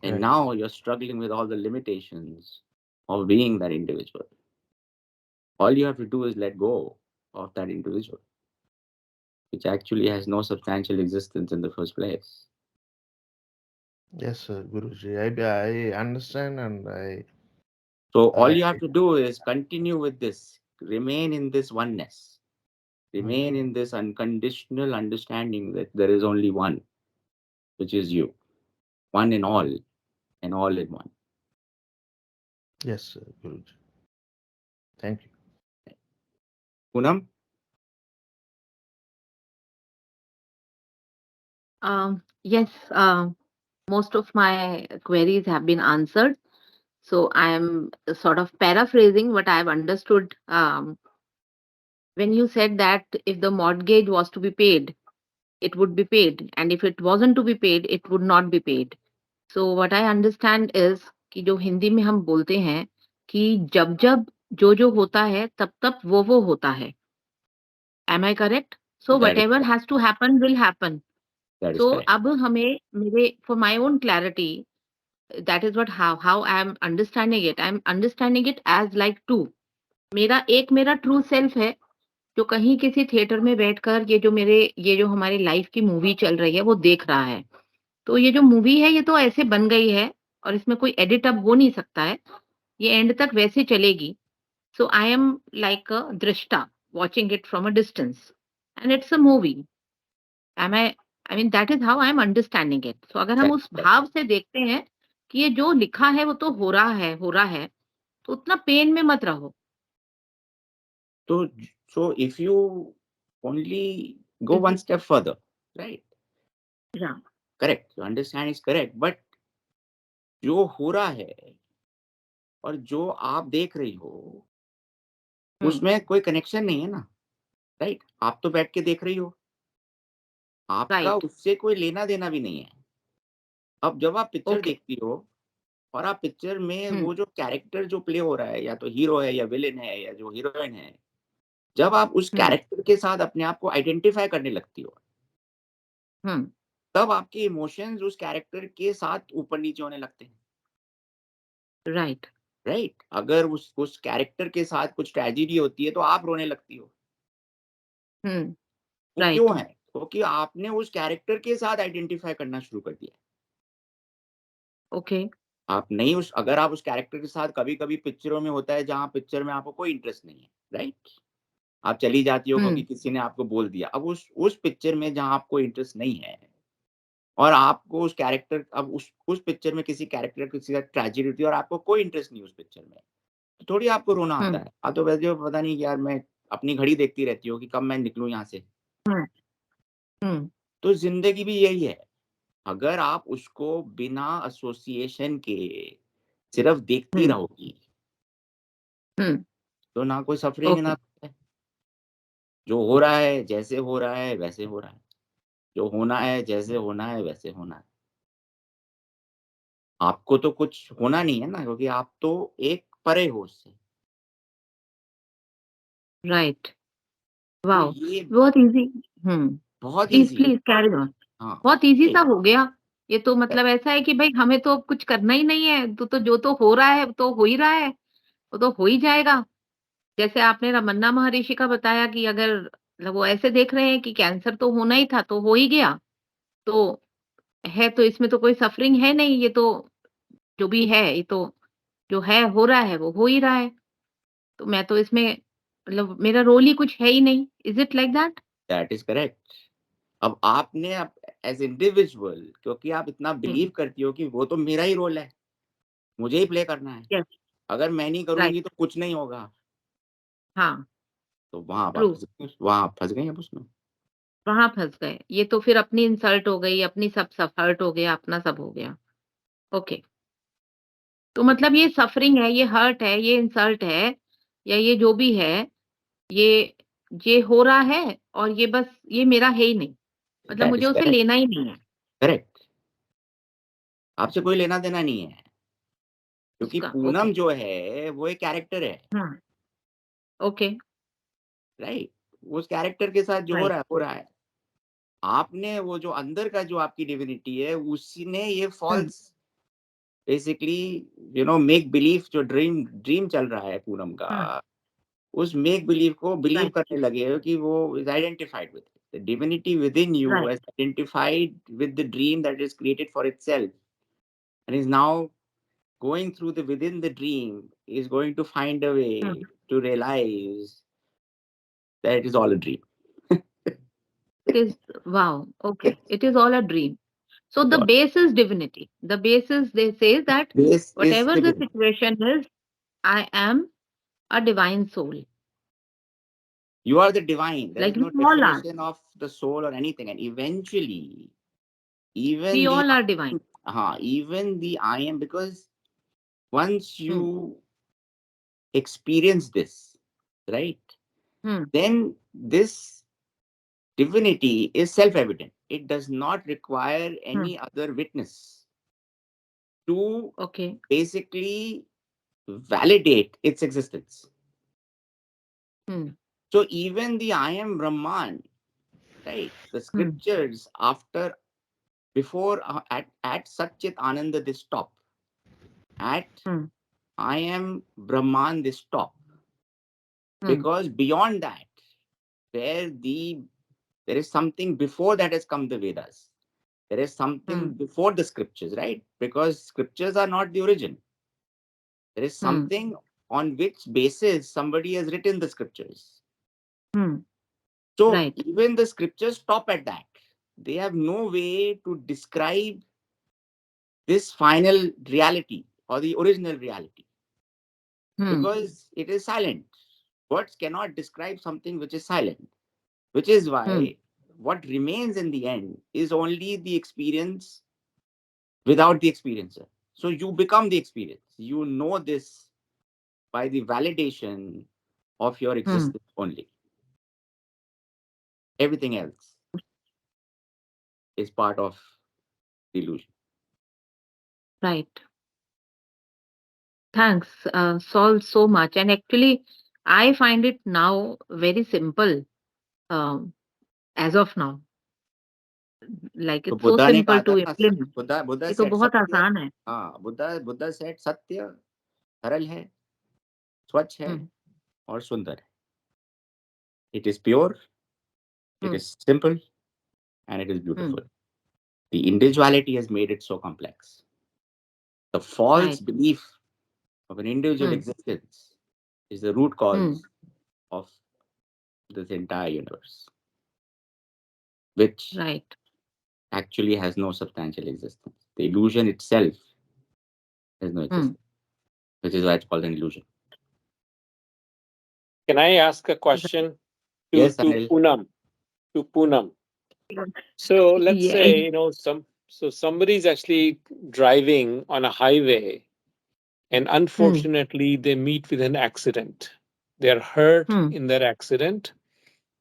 And Right. now you're struggling with all the limitations of being that individual. All you have to do is let go of that individual, which actually has no substantial existence in the first place. Yes, Guruji. I understand, and So all I you have to do is continue with this, remain in this oneness, mm, remain in this unconditional understanding that there is only one, which is you, one in all, and all in one. yes, Guruji. Thank you. Poonam? Yes, most of my queries have been answered. So I am sort of paraphrasing what I've understood. When you said that if the mortgage was to be paid, it would be paid, and if it wasn't to be paid, it would not be paid. So what I understand is कि जो हिंदी में हम बोलते हैं कि जब जब जो जो होता है तब तब वो होता है. Am I correct? So That is whatever correct. has to happen will happen. That is So correct. अब हमें मेरे for my own clarity, that is what how I am understanding it. I am understanding it as like two. मेरा true self है जो कहीं किसी theatre में बैठकर ये जो हमारी लाइफ की मूवी चल रही है वो देख रहा है. तो ये जो मूवी है ये तो ऐसे बन गई है और इसमें कोई एडिट अब हो नहीं सकता है. ये एंड तक वैसे चलेगी. So I am like a drishta watching it from a distance and it's a movie. Am I mean that is how I am understanding it. So अगर हम उस Exactly. भाव से देखते हैं कि ये जो लिखा है वो तो हो रहा है तो उतना पेन में मत रहो. So, so if you only go Is one it? step further, right? Yeah. Correct. Your understanding is correct. But जो हो रहा है और जो आप देख रही हो, Hmm. उसमें कोई कनेक्शन नहीं है ना, राइट? आप तो बैठ के देख रही हो, आपका राइट। उससे कोई लेना देना भी नहीं है। अब जब आप पिक्चर ओके। देखती हो और आप पिक्चर में हुँ, वो जो कैरेक्टर जो प्ले हो रहा है, या तो हीरो है या विलेन है या जो हीरोइन है, जब आप उस हुँ, कैरेक्टर के साथ अपने आप को आइडेंटिफाई करने लगती हो, हुँ, तब आपके इमोशंस उस कैरेक्टर के साथ ऊपर नीचे होने लगते हैं। राइट। राइट? अगर उस कैरेक्टर के साथ कुछ ट्रेजेडी होती है तो आप रोने लगती हो। हुँ, वो राइट। क्यों है? क्योंकि आपने उस कैरेक्टर के साथ आइडेंटिफाई करना शुरू कर दिया। ओके। आप नहीं उस अगर आप उस कैरेक्टर के साथ, कभी-कभी पिक्चरों में होता है जहाँ पिक्चर में आपको कोई इंटरेस्ट नहीं है, राइट? आप चली जाती हो क्योंकि हुँ, किसी ने आपको बोल दिया। अब उस पिक्चर में जहाँ आपको इंटरेस्ट नहीं है और आपको उस कैरेक्टर, अब उस पिक्चर में किसी कैरेक्टर के साथ ट्रेजेडी होती है और आपको कोई इंटरेस्ट नहीं उस पिक्चर में, तो थोड़ी आपको रोना आता हुँ, है। आप तो वैसे पता नहीं यार, मैं अपनी घड़ी देखती रहती हो कि कब मैं निकलूँ यहाँ से। हुँ, हुँ, तो ज़िंदगी भी यही है। अगर आप उसको बिना एसोसिएशन के सिर्फ़ देखती हुँ, रहोगी, हुँ, तो ना कोई सफ़रिंग है ओके। ना, जो हो रहा है, जैसे हो रहा है, वैसे हो रहा है। जो होना है, जैसे होना है, वैसे होना है। आपको तो कुछ होना नहीं है ना, क्योंकि आप तो एक परे हो उससे। राइट। तो वॉव! ये बहुत ईज़ी। हुँ, बहुत प्लीज़, ईज़ी है। Please carry on. हाँ, बहुत ईज़ी सा राइट, हो गया। ये तो मतलब ऐसा है कि भई हमें तो अब कुछ करना ही नहीं है, तो जो तो हो रहा है, तो हो ही रहा है, वो तो हो ही जाएगा। जैसे आपने रमन्ना महर्षि का बताया कि अगर मतलब वो ऐसे देख रहे हैं कि कैंसर तो होना ही था, तो हो ही गया, तो है तो इसमें तो कोई सफरिंग है नहीं, ये तो जो भी है, ये तो जो है, हो रहा है, वो हो ही रहा है। तो मैं तो इसमें मतलब मेरा रोल ही कुछ है ही नहीं। Is it like that? That is correct. अब आपने अब एज़ इंडिविजुअल, क्योंकि आप इतना हुँ, बिलीव करती हो कि वो तो मेरा ही रोल है, मुझे ही प्ले करना है। यस, अगर मैं नहीं राइट, करूँगी तो कुछ नहीं होगा। हाँ, तो वहाँ आप ट्रू, वहाँ आप फँस गई अब उसमें। वहाँ फँस गए। ये तो फिर अपनी इंसल्ट हो गई, अपनी सब हर्ट हो गया, अपना सब हो गया। ओके, तो मतलब ये सफरिंग है, ये हर्ट है, ये इंसल्ट है या ये जो भी है, ये ये हो रहा है और ये बस ये मेरा है ही नहीं। मतलब दैट मुझे इज़ उसे करेक्ट, लेना ही नहीं है करेक्ट। आपसे कोई लेना-देना नहीं है, क्योंकि उसका। पूनम ओके, जो है, वो एक कैरेक्टर है, हुँ, ओके, राइट? उस कैरेक्टर के साथ जो हो राइट, रहा है, हो रहा है। आपने वो जो अंदर का जो आपकी डिविनिटी है, उसने ये हुँ, फ़ॉल्स बेसिकली मेक बिलीव, जो ड्रीम ड्रीम चल रहा है पूनम हुँ, का, उस मेक बिलीव को बिलीव राइट, करने लगे हो कि वो is identified with it. The divinity within you right, has identified with the dream that is created for itself and is now going through the within the dream, is going to find a hmm, way to realize that it is all a dream. It is wow! Okay, it is all a dream. So the So base is divinity. The base is they say that this is whatever the divinity. situation is, I am a divine soul. You are the divine. There Like is we no all are. definition of the soul or anything. And eventually, even We the all are divine. even the I am, because once Hmm. you experience this, right, Hmm. then this divinity is self-evident. It does not require Hmm. any other witness to Okay. basically validate its existence. Hmm. So even the I am Brahman, right? The Hmm. scriptures after before at Satchit Ananda they stop. At Hmm. I am Brahman they stop. Hmm. Because beyond that, where there is something before that has come, the Vedas. There is something Hmm. before the scriptures, right? Because scriptures are not the origin. There is Hmm. something on which basis somebody has written the scriptures. Hmm. So Right. even the scriptures stop at that. They have no way to describe this final reality or the original reality, Hmm. because it is silent. Words cannot describe something which is silent, which is Hmm. why what remains in the end is only the experience without the experiencer. So you become the experience. You know this by the validation of your Hmm. existence only. Everything else. is part of the illusion. Right. Thanks. Solves so much. And actually, I find it now very simple um, as of now. Like तो it's so Buddha ने simple कहा था to ना, implement. Buddha ये तो सेठ बहुत सत्य, आसान है. हाँ, बुद्धा सेठ सत्य सरल है, स्वच्छ है Hmm. और सुंदर है. It is pure, it Hmm. is simple, and it is Hmm. beautiful. The individuality has made it so complex. The false Right. belief of an individual Hmm. existence is the root Hmm. cause of this entire universe, which Right. actually has no substantial existence. The illusion itself has no Hmm. existence, which is why it's called an illusion. Can I ask a Right. question Yes, to Anil. Poonam? To Poonam. So let's Yeah. say, somebody's actually driving on a highway and Hmm. unfortunately they meet with an accident. They're hurt Hmm. in their accident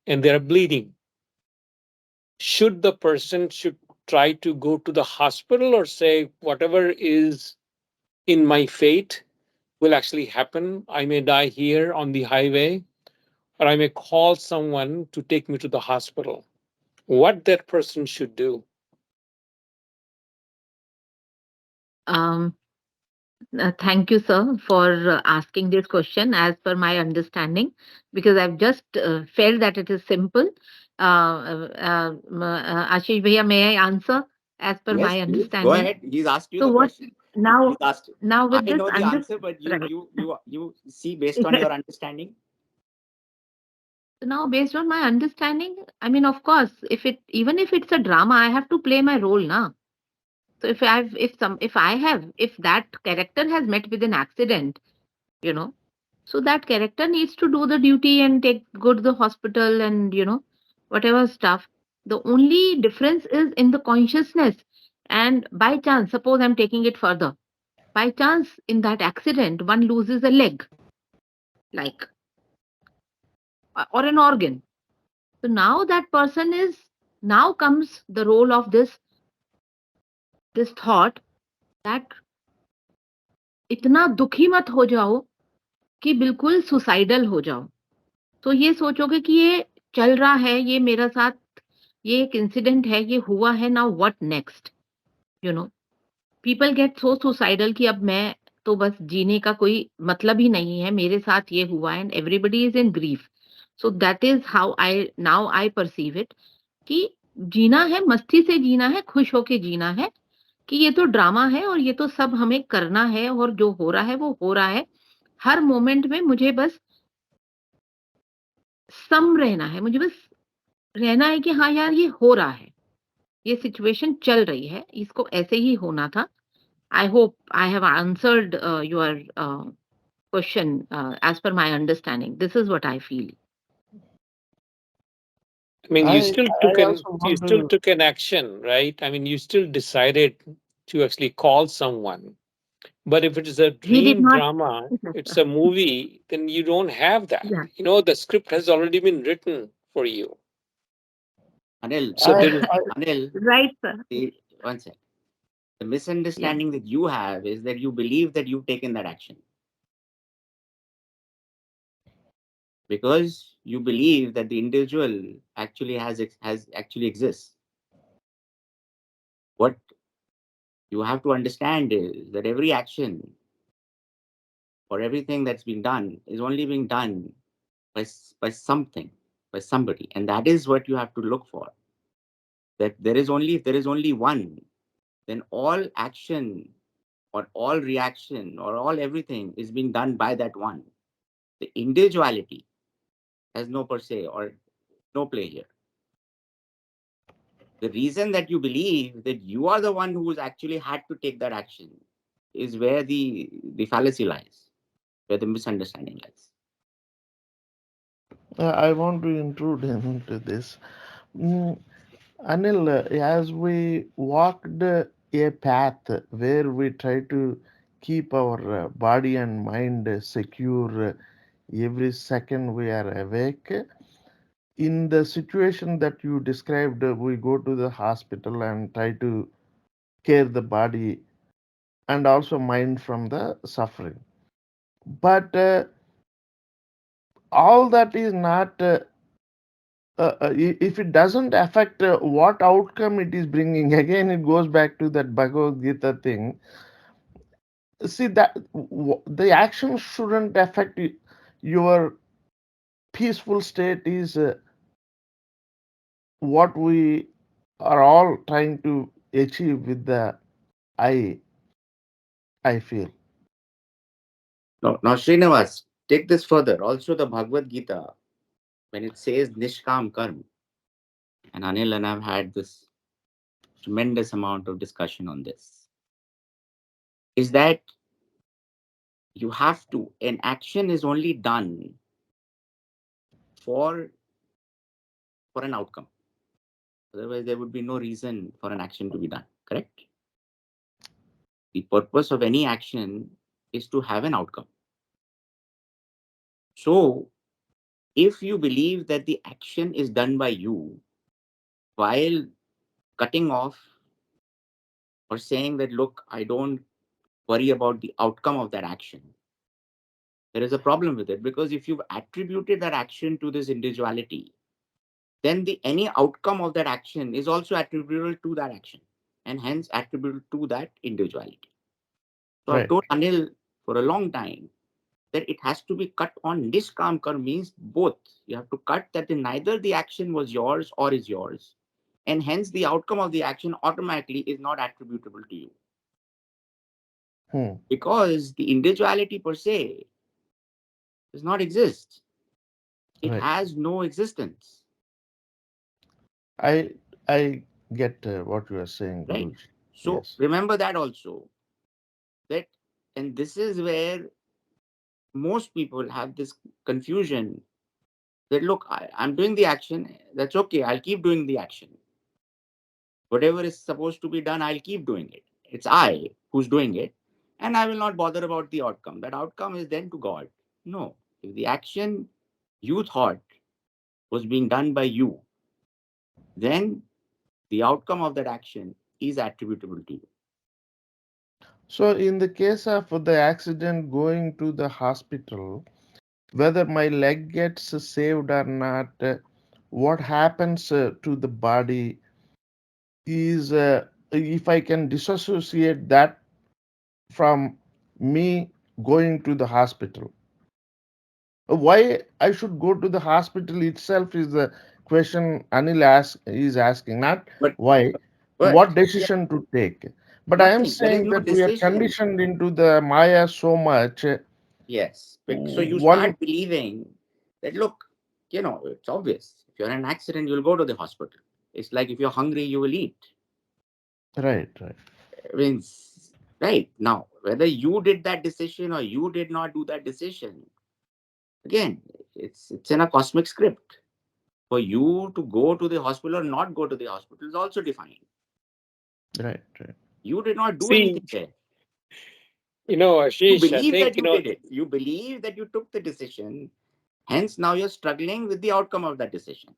and they're bleeding. Should the person should try to go to the hospital or say whatever is in my fate will actually happen? I may die here on the highway, or I may call someone to take me to the hospital. What that person should do? Um, Thank you, sir, for asking this question as per my understanding, because I've just felt that it is simple. Ashish Bhaiya, may I answer as per Yes, my please go understanding? ahead. He's asked you So the what question. He's now? asked. Now with I this know the answer, but you right. you you you see based on Yes. your understanding. So now, based on my understanding, I mean, of course, if it even if it's a drama, I have to play my role now. So if that character has met with an accident, you know, so that character needs to do the duty and go to the hospital and whatever stuff. The only difference is in the consciousness. And by chance, suppose I'm taking it further. By chance, in that accident, one loses a leg, like or an organ. So now that person is now comes the role of this thought that इतना दुखी मत हो जाओ कि बिल्कुल suicidal हो जाओ. तो ये सोचोगे कि ये चल रहा है, ये मेरे साथ, ये एक इंसिडेंट है, ये हुआ है, now what next. You know people get so suicidal कि अब मैं तो बस जीने का कोई मतलब ही नहीं है, मेरे साथ ये हुआ and everybody is in grief. So that is how I perceive it कि जीना है, मस्ती से जीना है, खुश होके जीना है, कि ये तो ड्रामा है और ये तो सब हमें करना है और जो हो रहा है वो हो रहा है. हर मोमेंट में मुझे बस सम रहना है, मुझे बस रहना है कि हाँ यार ये हो रहा है, ये सिचुएशन चल रही है, इसको ऐसे ही होना था. I hope I have answered your question as per my understanding. This is what I feel. I mean, I also you want still to. took an action, right? I mean, you still decided to actually call someone. But if it is a He did dream not. drama, it's a movie, then you don't have that. Yeah. The script has already been written for you. Anil, So there is, Anil, Right, sir. one sec. The Yeah. misunderstanding that you have is that you believe that you've taken that action because you believe that the individual actually has actually exists. What you have to understand is that every action or everything that's being done is only being done by something, by somebody, and that is what you have to look for. That if there is only one, then all action or all reaction or all everything is being done by that one. The individuality has no per se or no play here. The reason that you believe that you are the one who's actually had to take that action is where the fallacy lies, where the misunderstanding lies. I want to intrude into this. Mm, Anil, as we walked a path where we try to keep our body and mind secure every second we are awake, in the situation that you described, we go to the hospital and try to care the body and also mind from the suffering. But all that is not, if it doesn't affect what outcome it is bringing, again, it goes back to that Bhagavad Gita thing. See, that the action shouldn't affect your peaceful state is what we are all trying to achieve with the I, I feel. Now, Srinivas, take this further. Also, the Bhagavad Gita, when it says Nishkam Karma, and Anil and I have had this tremendous amount of discussion on this, is that you have to, an action is only done for for an outcome. Otherwise, there would be no reason for an action to be done. Correct? The purpose of any action is to have an outcome. So, if you believe that the action is done by you while cutting off or saying that, look, I don't worry about the outcome of that action, there is a problem with it, because if you've attributed that action to this individuality, then the any outcome of that action is also attributable to that action and hence attributable to that individuality. So I've Right. told Anil for a long time that it has to be cut on nishkam karma, means both. You have to cut that neither the action was yours or is yours, and hence the outcome of the action automatically is not attributable to you, Hmm. because the individuality per se does not exist. It Right. has no existence, I I get what you are saying, right? Guruji. So Yes. remember that also, that, and this is where most people have this confusion that, look, I'm doing the action, that's okay, I'll keep doing the action. Whatever is supposed to be done, I'll keep doing it. It's I who's doing it, and I will not bother about the outcome. That outcome is then to God. No, if the action you thought was being done by you, then the outcome of that action is attributable to you. So, in the case of the accident going to the hospital, whether my leg gets saved or not, what happens to the body is, if I can disassociate that from me going to the hospital. Why I should go to the hospital itself is the question is asking, not But why, but what yeah, decision to take. But I am nothing. There is saying no that we are decision. conditioned into the Maya so much. Yes. So you One, start believing that, look, it's obvious. If you're in an accident, you'll go to the hospital. It's like if you're hungry, you will eat. right, right, Means, right now, whether you did that decision or you did not do that decision, again, it's in a cosmic script. For you to go to the hospital or not go to the hospital is also defined. right, right, You did not do See, anything there. You Ashish, I believe think, that you did it. You believe that you took the decision. Hence, now you're struggling with the outcome of that decision.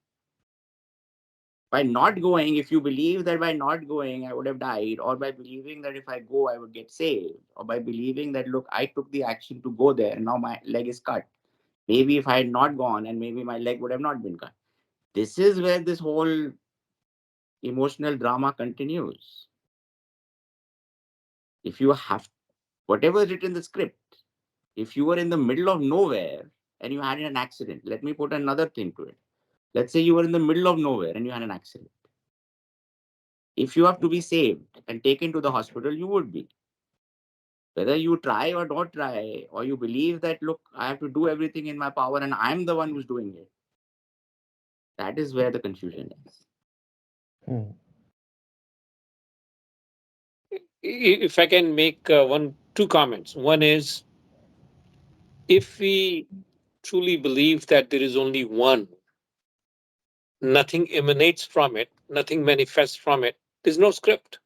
By not going, if you believe that by not going I would have died, or by believing that if I go I would get saved, or by believing that, look, I took the action to go there and now my leg is cut. Maybe if I had not gone, and maybe my leg would have not been cut. This is where this whole emotional drama continues. If you have whatever is written in the script, if you were in the middle of nowhere and you had an accident, let me put another thing to it. Let's say you were in the middle of nowhere and you had an accident. If you have to be saved and taken to the hospital, you would be. Whether you try or don't try, or you believe that, look, I have to do everything in my power and I'm the one who's doing it, that is where the confusion is. hmm, if I can make two comments. One is, if we truly believe that there is only one, nothing emanates from it, nothing manifests from it, there's no script.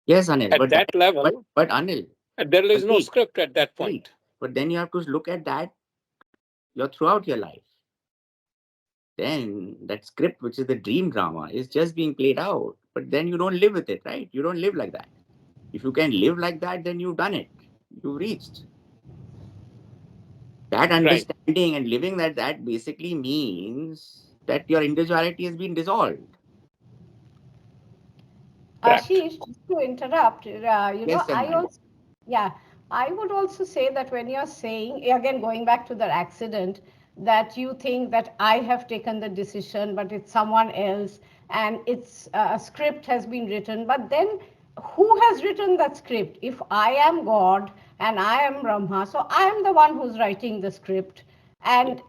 Yes, Anil, At but that, that level, but Anil, there is no agree, script at that right? point. But then you have to look at that throughout your life. then that script, which is the dream drama, is just being played out. But then you don't live with it, right? You don't live like that. If you can live like that, then you've done it. You've reached that Right. understanding and living that. That basically means that your individuality has been dissolved. Correct. Ashish, just to interrupt, Yes, I Salman. also, yeah, I would also say that when you're saying, again, going back to the accident, that you think that I have taken the decision, but it's someone else, and it's a script has been written, but then who has written that script? If I am God and I am Brahma, so I am the one who's writing the script, Yeah, and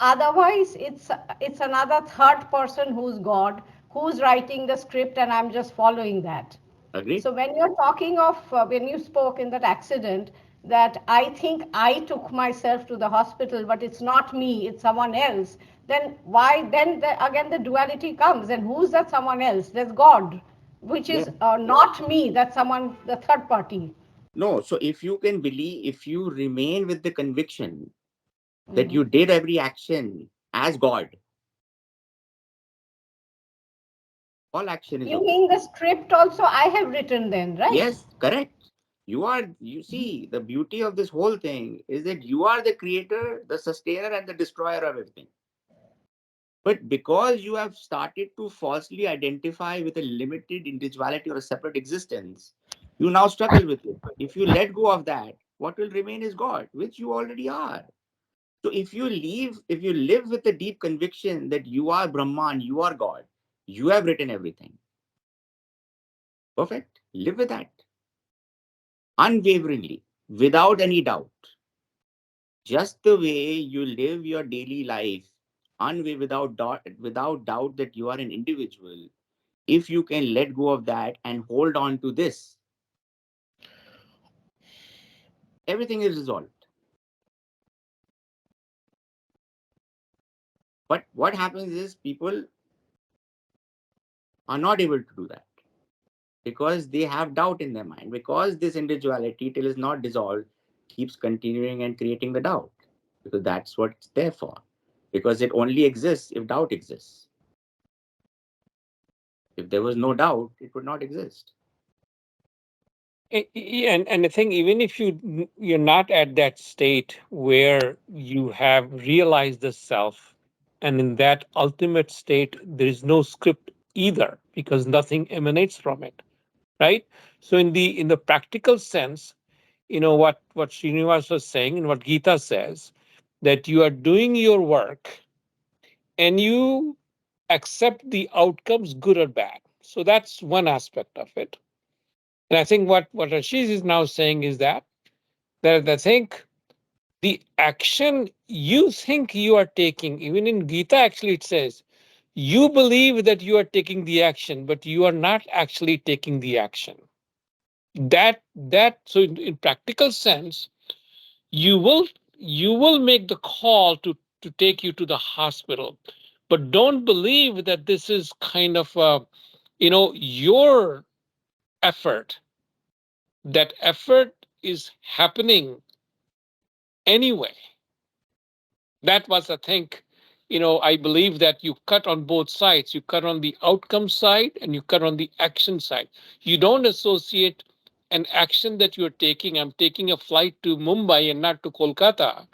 otherwise it's another third person who's God who's writing the script, and I'm just following that. agreed. So when you're talking of when you spoke in that accident, that I think I took myself to the hospital, but it's not me, it's someone else, then why then again the duality comes, and who's that someone else? There's God, which Yeah. is not me, that's someone, the third party. No, so if you can believe, if you remain with the conviction that Mhm. you did every action as God, all action is You okay. mean the script also I have written then, right? Yes, correct. You see, the beauty of this whole thing is that you are the creator, the sustainer, and the destroyer of everything. But because you have started to falsely identify with a limited individuality or a separate existence, you now struggle with it. If you let go of that, what will remain is God, which you already are. So if you live with a deep conviction that you are Brahman, you are God, you have written everything. Perfect. Live with that unwaveringly, without any doubt. Just the way you live your daily life, without doubt that you are an individual. If you can let go of that and hold on to this, everything is resolved. But what happens is people are not able to do that because they have doubt in their mind, because this individuality, till is not dissolved, keeps continuing and creating the doubt, because that's what it's there for, because it only exists if doubt exists. If there was no doubt, it would not exist. And I think even if you're not at that state where you have realized the self, and in that ultimate state there is no script either because nothing emanates from it, right? So in the practical sense, what Srinivas was saying and what Gita says, that you are doing your work and you accept the outcomes, good or bad. So that's one aspect of it. And I think what Ashish is now saying is that I think the action you think you are taking, even in Gita, actually it says, you believe that you are taking the action, but you are not actually taking the action. So in practical sense, you will you will make the call to take you to the hospital, but don't believe that this is kind of your effort. That effort is happening anyway. That was, I think, I believe that you cut on both sides. You cut on the outcome side and you cut on the action side. You don't associate an action that you're taking. I'm taking a flight to Mumbai and not to Kolkata.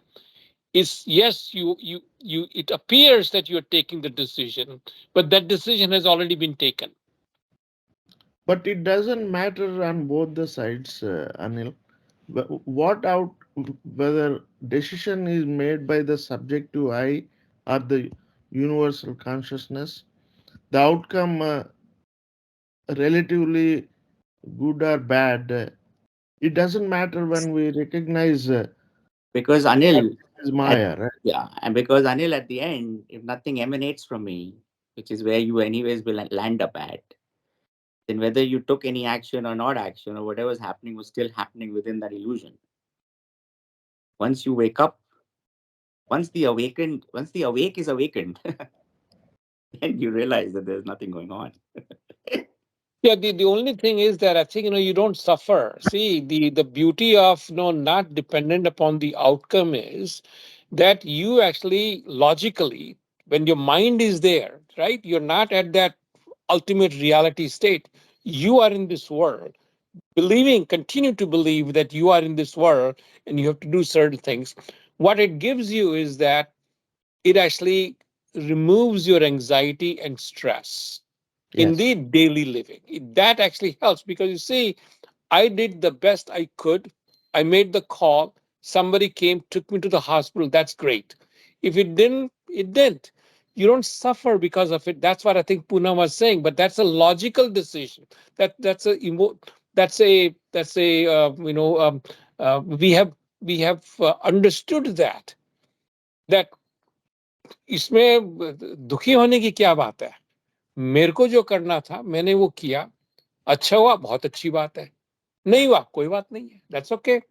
Is yes, it appears that you're taking the decision, but that decision has already been taken. But it doesn't matter on both the sides, Anil. What out whether decision is made by the subjective I or the universal consciousness, the outcome relatively good or bad, it doesn't matter when we recognize Because that Anil, is at Maya, right? yeah, and because Anil, at the end, if nothing emanates from me, which is where you anyways will land up at, then whether you took any action or not action or whatever's happening was still happening within that illusion. Once you wake up, once the awake is awakened, then you realize that there's nothing going on. Yeah, the only thing is that I think you don't suffer. See, the beauty of not dependent upon the outcome is that you actually logically, when your mind is there, right? You're not at that ultimate reality state. You are in this world, believing, continue to believe that you are in this world and you have to do certain things. What it gives you is that it actually removes your anxiety and stress in Yes. the daily living. That actually helps because you see, I did the best I could. I made the call. Somebody came, took me to the hospital. That's great. If it didn't, it didn't. You don't suffer because of it. That's what I think Poonam was saying. But that's a logical decision. That's a we have understood that इसमें दुखी होने की क्या बात है. मेरे को जो करना था मैंने वो किया. अच्छा हुआ, बहुत अच्छी बात है. नहीं हुआ, कोई बात नहीं है. That's okay.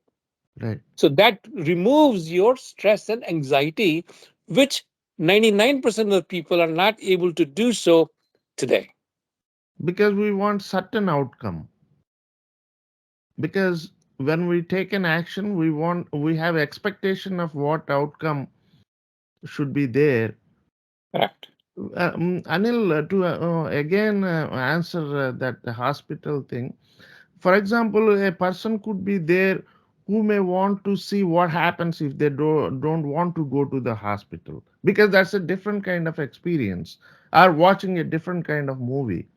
Right. So that removes your stress and anxiety, which 99% of the people are not able to do so today. Because we want certain outcome. Because when we take an action, we have expectation of what outcome should be there. Correct. Anil, to again answer that hospital thing. For example, a person could be there who may want to see what happens if they don't want to go to the hospital, because that's a different kind of experience, or watching a different kind of movie.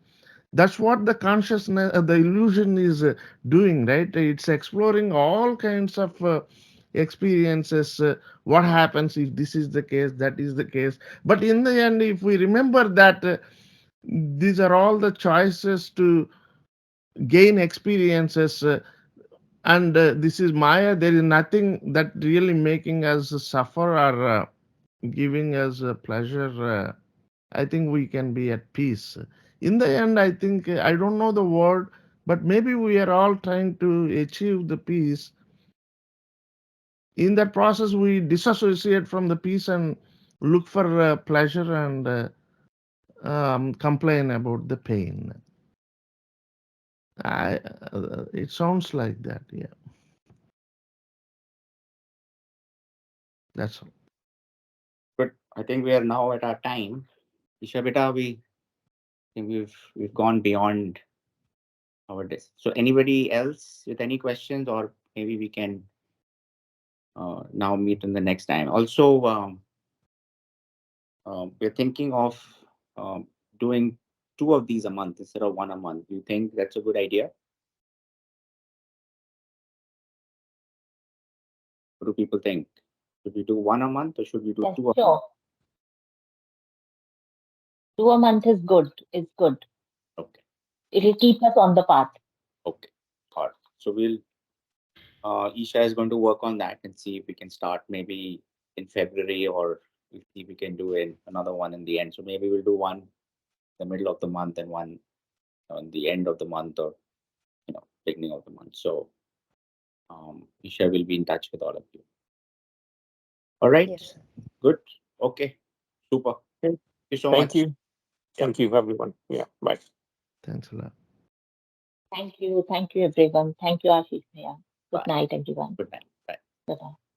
That's what the consciousness, the illusion is doing, right? It's exploring all kinds of experiences. What happens if this is the case, that is the case. But in the end, if we remember that these are all the choices to gain experiences, and this is Maya, there is nothing that really making us suffer or giving us pleasure. I think we can be at peace. In the end, I think, I don't know the word, but maybe we are all trying to achieve the peace. In that process, we disassociate from the peace and look for pleasure and complain about the pain. It sounds like that. Yeah, that's all. But I think we are now at our time. Isha Beta, we think we've gone beyond our days. So anybody else with any questions, or maybe we can now meet in the next time. Also, we're thinking of um, doing two of these a month instead of one a month. Do you think that's a good idea? What do people think? Should we do one a month or should we do Yes, two a month? sure. 2 a month is good. It's good. Okay, It'll keep us on the path. okay. All right. So we'll Isha is going to work on that and see if we can start maybe in February, or we'll see if we can do another one in the end. So maybe we'll do one in the middle of the month and one on the end of the month, or beginning of the month. So Isha will be in touch with all of you. All right. Yes. Good. Okay. Super. Okay. Thank you so Thank much. you. Thank you, everyone. Yeah. Bye. Thanks a lot. Thank you. Thank you, everyone. Thank you, Ashish. Yeah. Good Bye. night, everyone. Good night. Bye. Bye-bye.